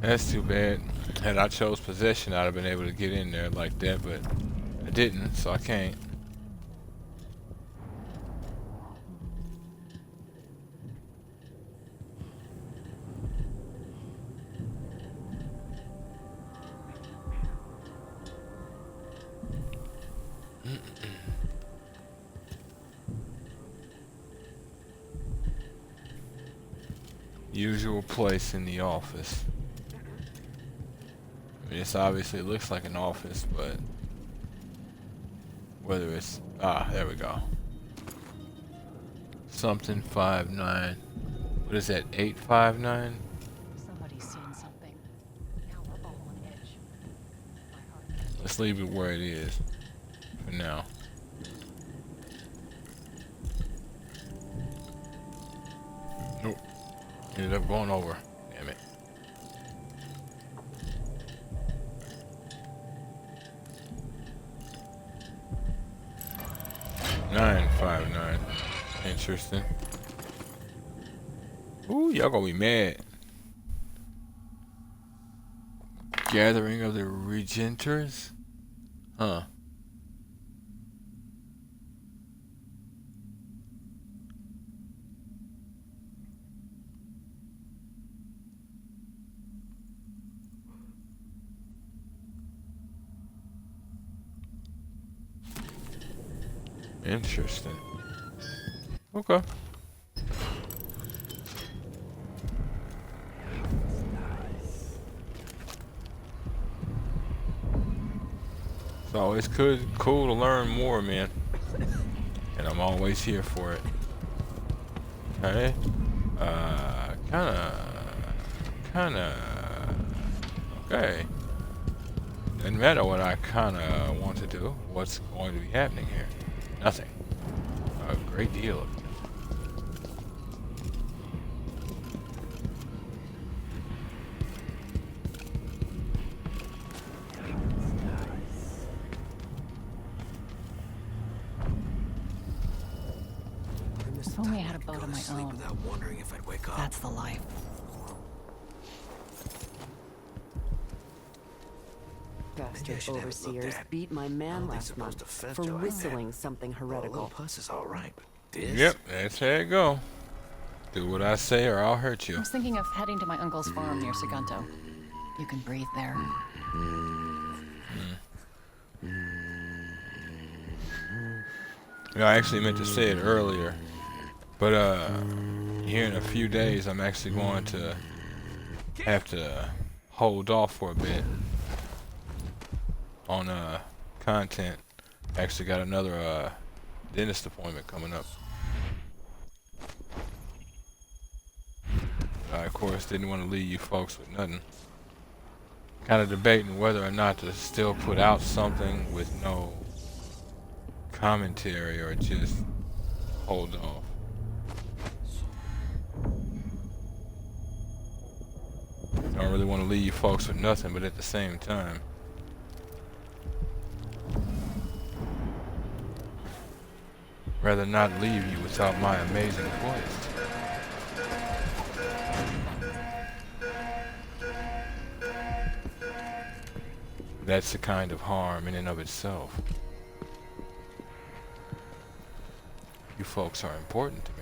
That's too bad. Had I chose possession, I'd have been able to get in there like that, but I didn't, so I can't. Usual place in the office. I mean, this obviously looks like an office, but whether it's there we go. Something 59. What is that? 859? Somebody's seen something. Now we're all on edge. Let's leave it where it is for now. Nope. Ended up going over. Damn it. $9.59. Interesting. Ooh, y'all gonna be mad. Gathering of the Regenters? Huh. Interesting. Okay. It's always cool to learn more, man. And I'm always here for it. Okay. Kinda. Okay. Doesn't matter what I kinda want to do. What's going to be happening here? Nothing. A great deal of it. If only I had a boat of my own. Without wondering if I'd wake up. That's the life. Bastard overseers beat my man last month for whistling something heretical. Puss is all right, but this... Yep, that's how it go. Do what I say or I'll hurt you. I was thinking of heading to my uncle's farm near Sagunto. You can breathe there. I actually meant to say it earlier, but here in a few days I'm actually going to have to hold off for a bit on content. Actually got another dentist appointment coming up. I of course didn't want to leave you folks with nothing. Kind of debating whether or not to still put out something with no commentary or just hold off. Don't really want to leave you folks with nothing, but at the same time, rather not leave you without my amazing voice. That's the kind of harm in and of itself. You folks are important to me.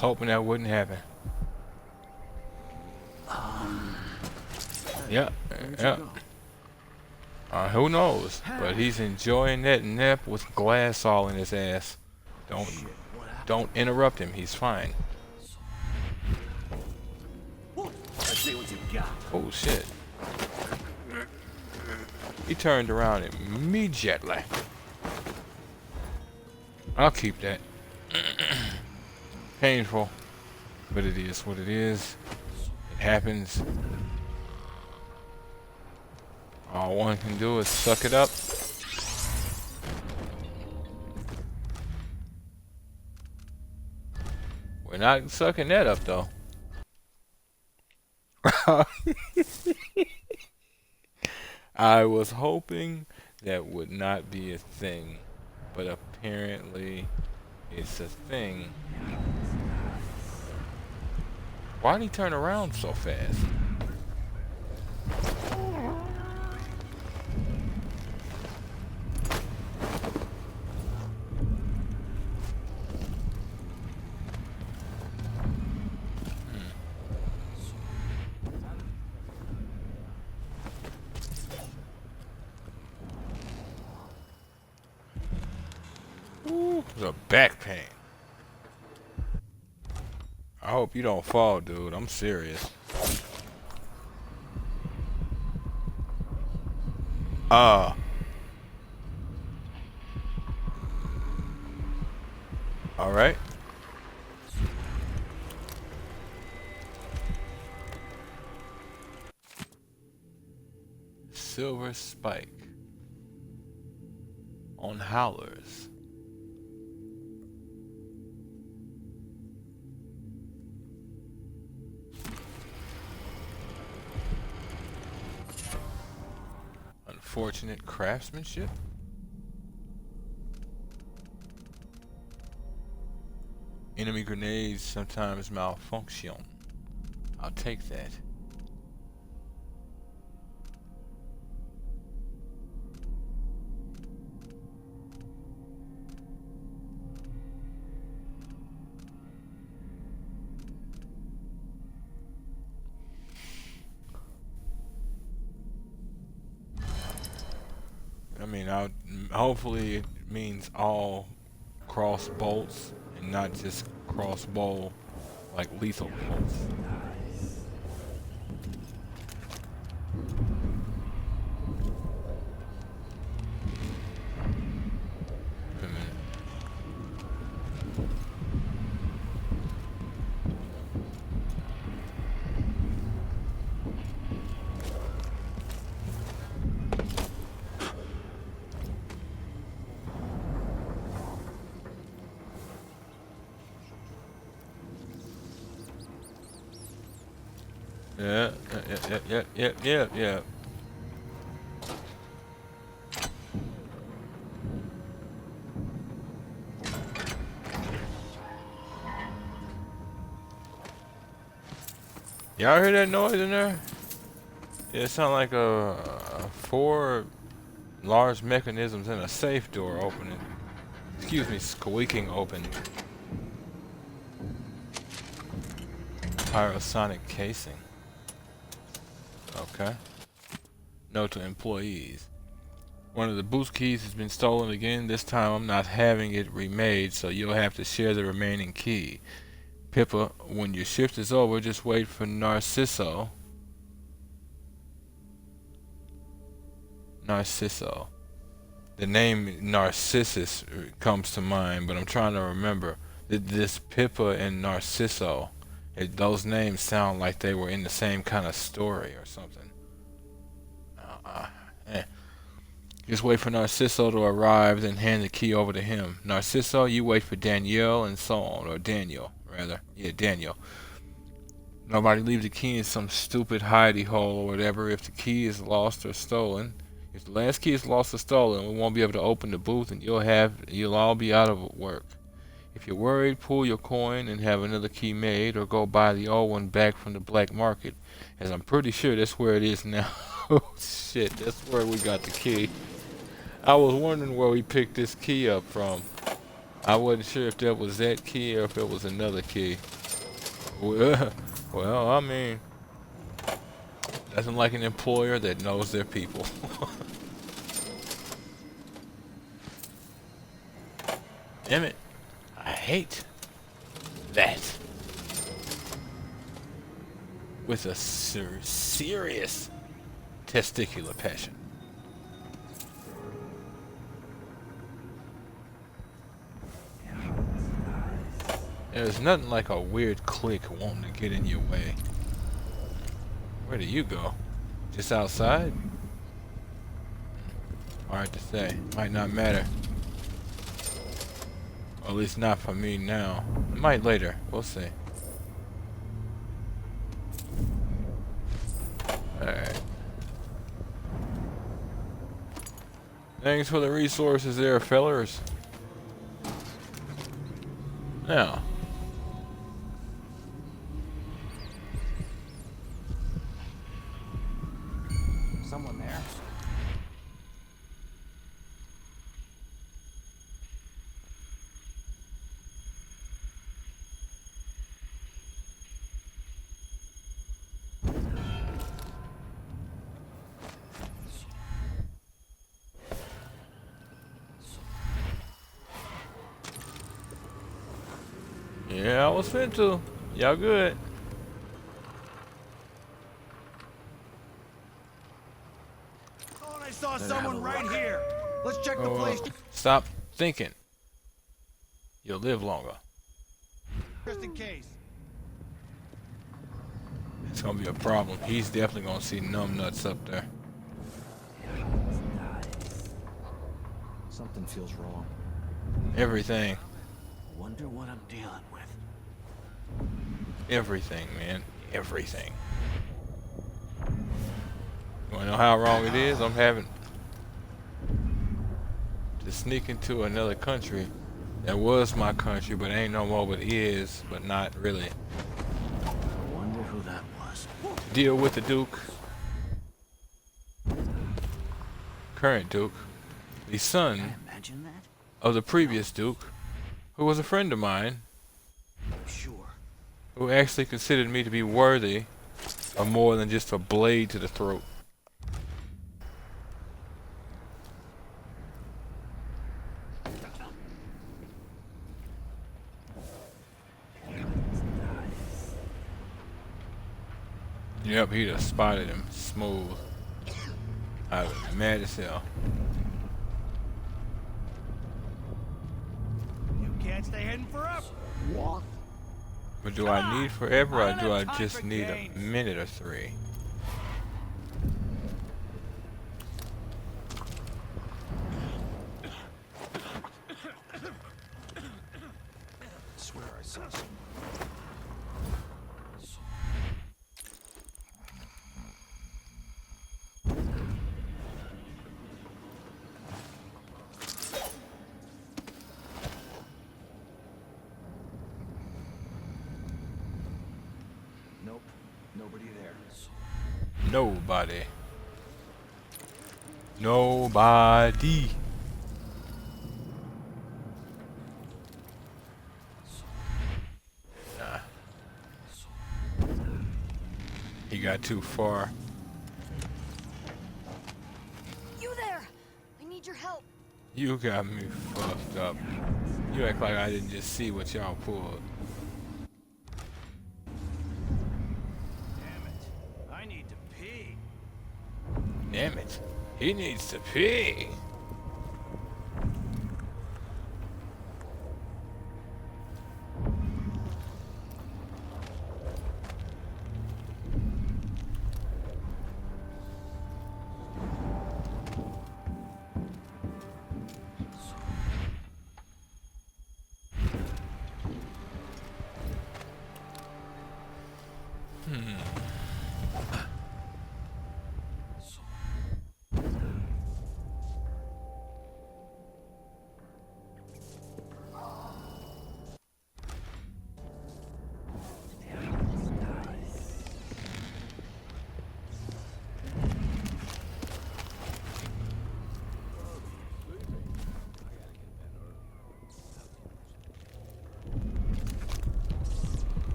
hoping that wouldn't happen. Yeah, yeah. Who knows? But he's enjoying that nap with glass all in his ass. Don't interrupt him. He's fine. Let's see what you got. Oh shit. He turned around immediately. I'll keep that. Painful, but it is what it is. It happens. All one can do is suck it up. We're not sucking that up though. I was hoping that would not be a thing, but apparently it's a thing. Why'd he turn around so fast? Ooh, the back pain. I hope you don't fall, dude. I'm serious. All right. Silver spike on howlers. Unfortunate craftsmanship. Enemy grenades sometimes malfunction. I'll take that. I mean, hopefully it means all cross bolts and not just crossbow like lethal bolts. Wait a minute. Yeah. Y'all hear that noise in there? Yeah, it sounds like four large mechanisms in a safe door opening. Excuse me, squeaking open. Pyrosonic casing. Okay. Note to employees. One of the boost keys has been stolen again. This time I'm not having it remade, so you'll have to share the remaining key. Pippa, when your shift is over, just wait for Narciso. The name Narcissus comes to mind, but I'm trying to remember. This Pippa and Narciso, those names sound like they were in the same kind of story or something. Just wait for Narciso to arrive, then hand the key over to him. Narciso, you wait for Danielle, and so on. Or Daniel, rather. Yeah, Daniel. Nobody leaves the key in some stupid hidey hole or whatever. If the key is lost or stolen, if the last key is lost or stolen, we won't be able to open the booth, and you'll all be out of work. If you're worried, pull your coin and have another key made, or go buy the old one back from the black market, as I'm pretty sure that's where it is now. Oh shit, that's where we got the key. I was wondering where we picked this key up from. I wasn't sure if that was that key or if it was another key. Well, well, I mean, nothing like an employer that knows their people. Damn it. I hate that. With a serious testicular passion. There's nothing like a weird click wanting to get in your way. Where do you go? Just outside? Hard to say. Might not matter. Or at least not for me now. It might later. We'll see. Alright. Thanks for the resources there, fellers. Now. Someone there? Yeah, I was fit to. Y'all good. Oh, I saw someone right here. Let's check the place. Stop thinking. You'll live longer. Just in case. It's gonna be a problem. He's definitely gonna see numbnuts up there. Something feels wrong. Everything. Wonder what I'm dealing with. Everything, man. Everything. You wanna know how wrong it is? I'm having to sneak into another country that was my country, but ain't no more, but is, but not really. I wonder who that was. Deal with the Duke. Current Duke. The son Imagine that? of the previous Duke, who was a friend of mine, Sure. who actually considered me to be worthy of more than just a blade to the throat. Yep, he'd have spotted him smooth. I was mad as hell. You can't stay hidden forever. What? But do I need forever or do I just need a minute or three? Swear I saw something. Nope, nobody there. Nobody. Nobody. Nah. He got too far. You there! I need your help. You got me fucked up. You act like I didn't just see what y'all pulled. Damn it. I need to pee. Damn it. He needs to pee.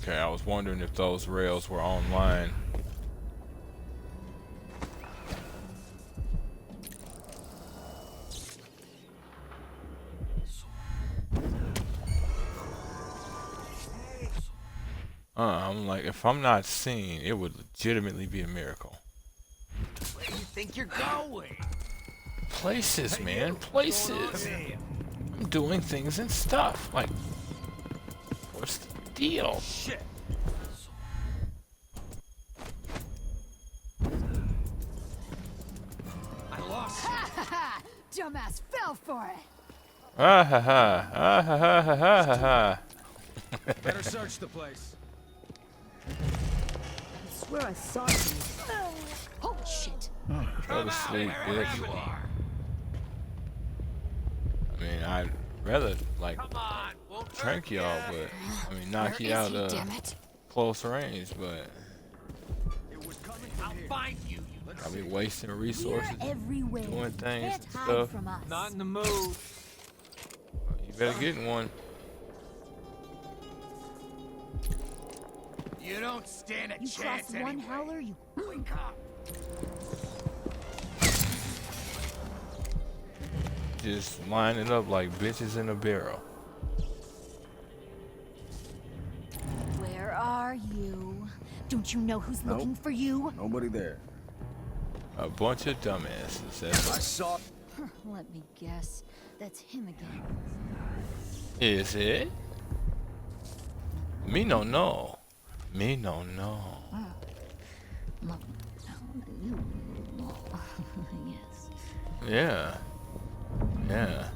Okay, I was wondering if those rails were online. I'm like, if I'm not seen, it would legitimately be a miracle. Where do you think you're going? Places, man, places. I'm doing things and stuff. Like, what's the deal? Shit. I lost you. Dumbass fell for it. Ah ha ha, ah ha ha ha ha ha ha. Better search the place. I swear I saw you. Holy shit. Go to sleep, bitch. I mean, I'd rather, like, trank y'all, but, I mean, knock you out close range, but I'll find you. I'll be wasting resources doing things and stuff. Not in the mood. You better get in one. You don't stand a You chance cross one anyway. howler, you Wake up. Just lining up like bitches in a barrel. Where are you? Don't you know who's looking for you? Nobody there. A bunch of dumbasses. I saw. Let me guess. That's him again. Is it? Me no know. Me no know. Yes. Yeah. Yeah.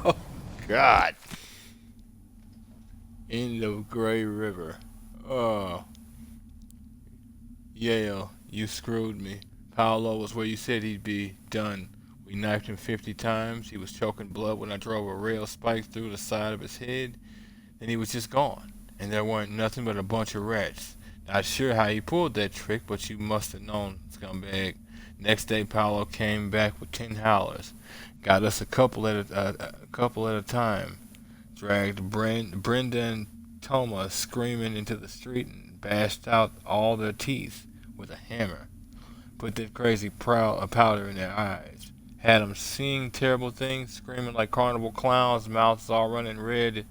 Oh, God. End of Gray River. Oh. Yale, you screwed me. Paolo was where you said he'd be. Done. We knifed him 50 times. He was choking blood when I drove a rail spike through the side of his head. Then he was just gone. And there weren't nothing but a bunch of rats. Not sure how he pulled that trick, but you must have known, scumbag. Next day, Paolo came back with 10 howlers. Got us a couple at a time. Dragged Brenda and Toma screaming into the street and bashed out all their teeth with a hammer. Put that crazy powder in their eyes. Had them seeing terrible things, screaming like carnival clowns, mouths all running red.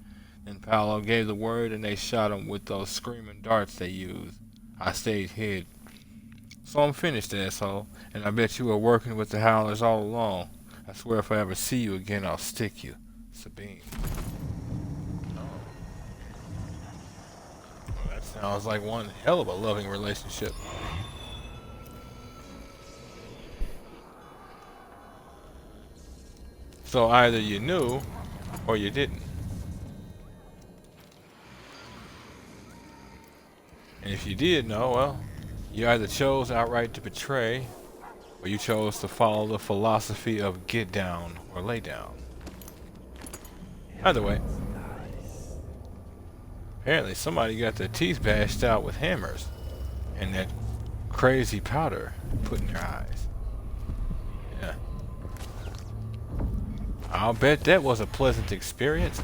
Then Paolo gave the word and they shot him with those screaming darts they used. I stayed hid. So I'm finished, asshole. And I bet you were working with the Howlers all along. I swear if I ever see you again, I'll stick you. Sabine. Well, that sounds like one hell of a loving relationship. So either you knew, or you didn't. And if you did know, well, you either chose outright to betray, or you chose to follow the philosophy of get down or lay down. Either way, apparently somebody got their teeth bashed out with hammers, and that crazy powder put in their eyes. Yeah. I'll bet that was a pleasant experience.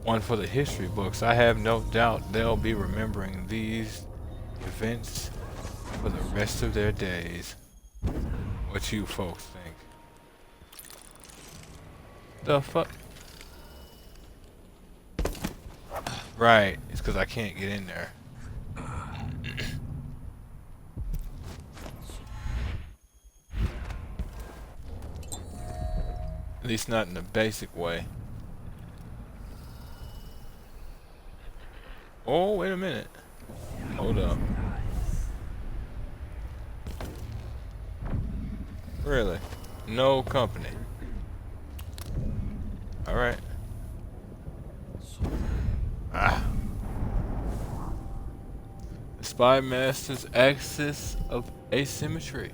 One for the history books. I have no doubt they'll be remembering these events for the rest of their days. What you folks think? The fuck? Right, it's because I can't get in there. At least not in a basic way. Oh, wait a minute. Hold up. Really? No company. Alright. Ah. The Spy Master's axis of asymmetry.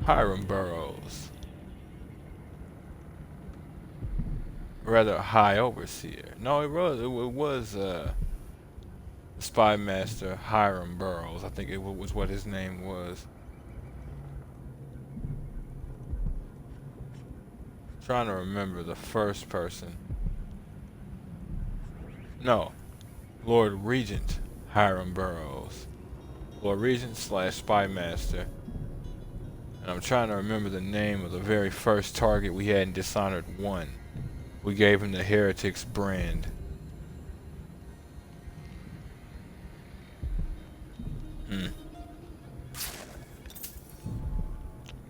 Hiram Burroughs. Rather High Overseer. No, it was Spy Master Hiram Burroughs. I think it was what his name was. Trying to remember the first person. No, Lord Regent Hiram Burroughs. Lord Regent / Spy Master. And I'm trying to remember the name of the very first target we had in Dishonored 1. We gave him the Heretics brand.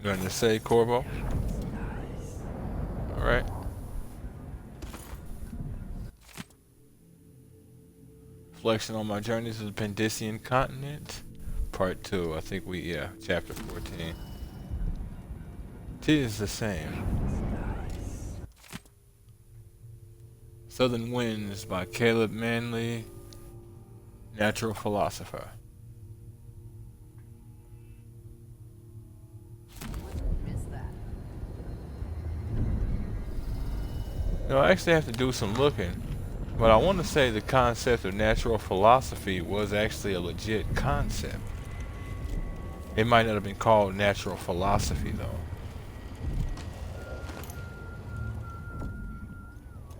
Nothing to say, Corvo? Alright. Reflection on my journeys to the Pendician continent. Part 2. I think chapter 14. Tis the same. Southern Winds by Caleb Manley, Natural Philosopher. No, I actually have to do some looking, but I want to say the concept of natural philosophy was actually a legit concept. It might not have been called natural philosophy though.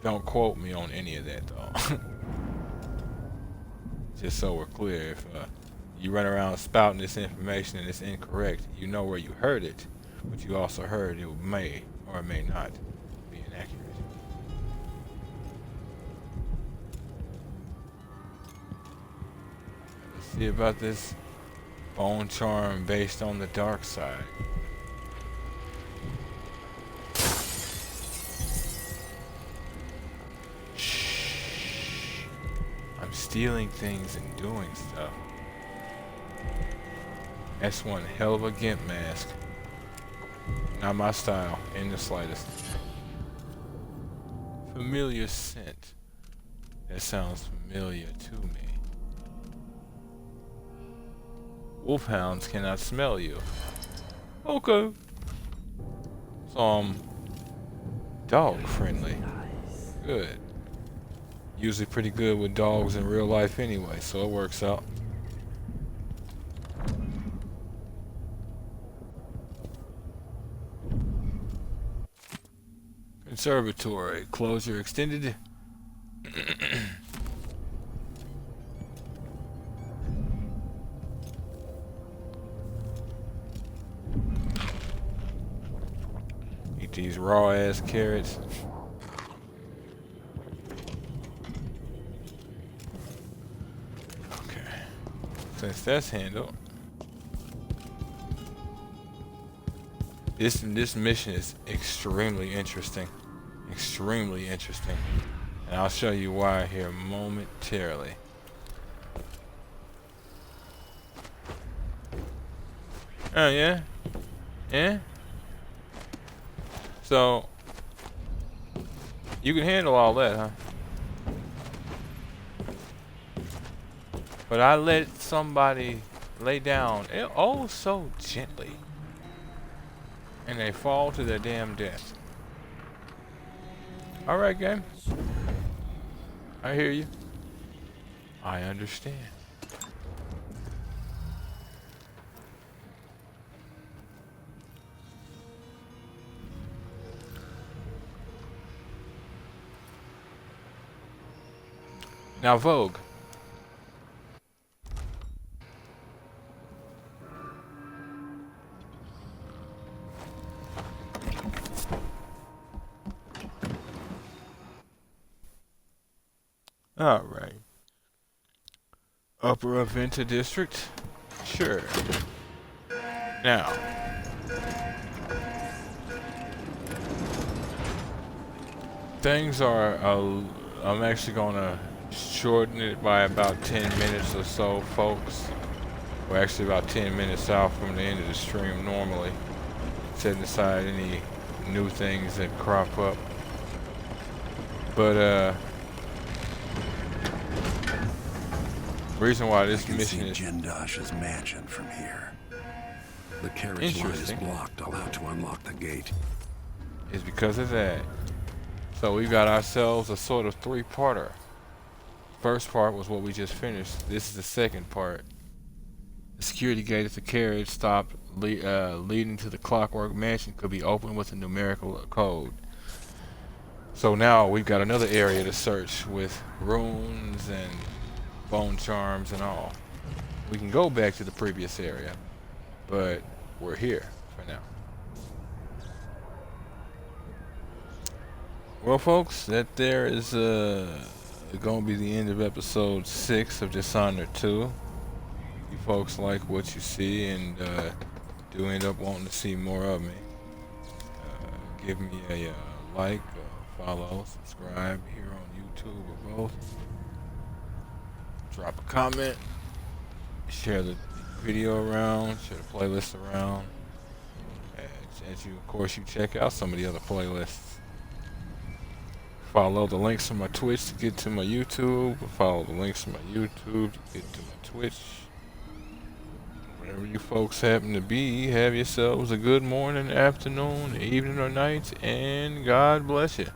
Don't quote me on any of that though. Just so we're clear, if you run around spouting this information and it's incorrect, you know where you heard it, but you also heard it may or may not be inaccurate. Let's see about this bone charm based on the dark side. I'm stealing things and doing stuff. That's one hell of a gimp mask. Not my style in the slightest. Familiar scent. That sounds familiar to me. Wolfhounds cannot smell you. Okay. So dog friendly. Good. Usually pretty good with dogs in real life anyway, so it works out. Conservatory. Closure extended. Eat these raw ass carrots. Since that's handled, this mission is extremely interesting, and I'll show you why here momentarily. Oh yeah, yeah. So you can handle all that, huh? But I let somebody lay down oh so gently, and they fall to their damn death. Alright, game. I hear you. I understand. Now, Vogue. Alright. Upper Aventa District? Sure. Now. Things are, I'm actually gonna shorten it by about 10 minutes or so, folks. We're actually about 10 minutes out from the end of the stream normally. Setting aside any new things that crop up. But, reason why this mission is Jindosh's mansion from here. The carriage line is blocked. I'll have to unlock the gate. Is because of that. So we got ourselves a sort of three-parter. first part was what we just finished. This is the second part. The security gate at the carriage stop leading to the Clockwork Mansion could be opened with a numerical code. So now we've got another area to search with runes and bone charms and all. We can go back to the previous area, but we're here for now. Well, folks, that there is going to be the end of episode 6 of Dishonored 2. You folks like what you see and do end up wanting to see more of me, give me a like, follow, subscribe here on YouTube or both. Drop a comment, share the video around, share the playlist around, as you, of course, you check out some of the other playlists. Follow the links from my Twitch to get to my YouTube. Follow the links from my YouTube to get to my Twitch. Wherever you folks happen to be, have yourselves a good morning, afternoon, evening, or night, and God bless you.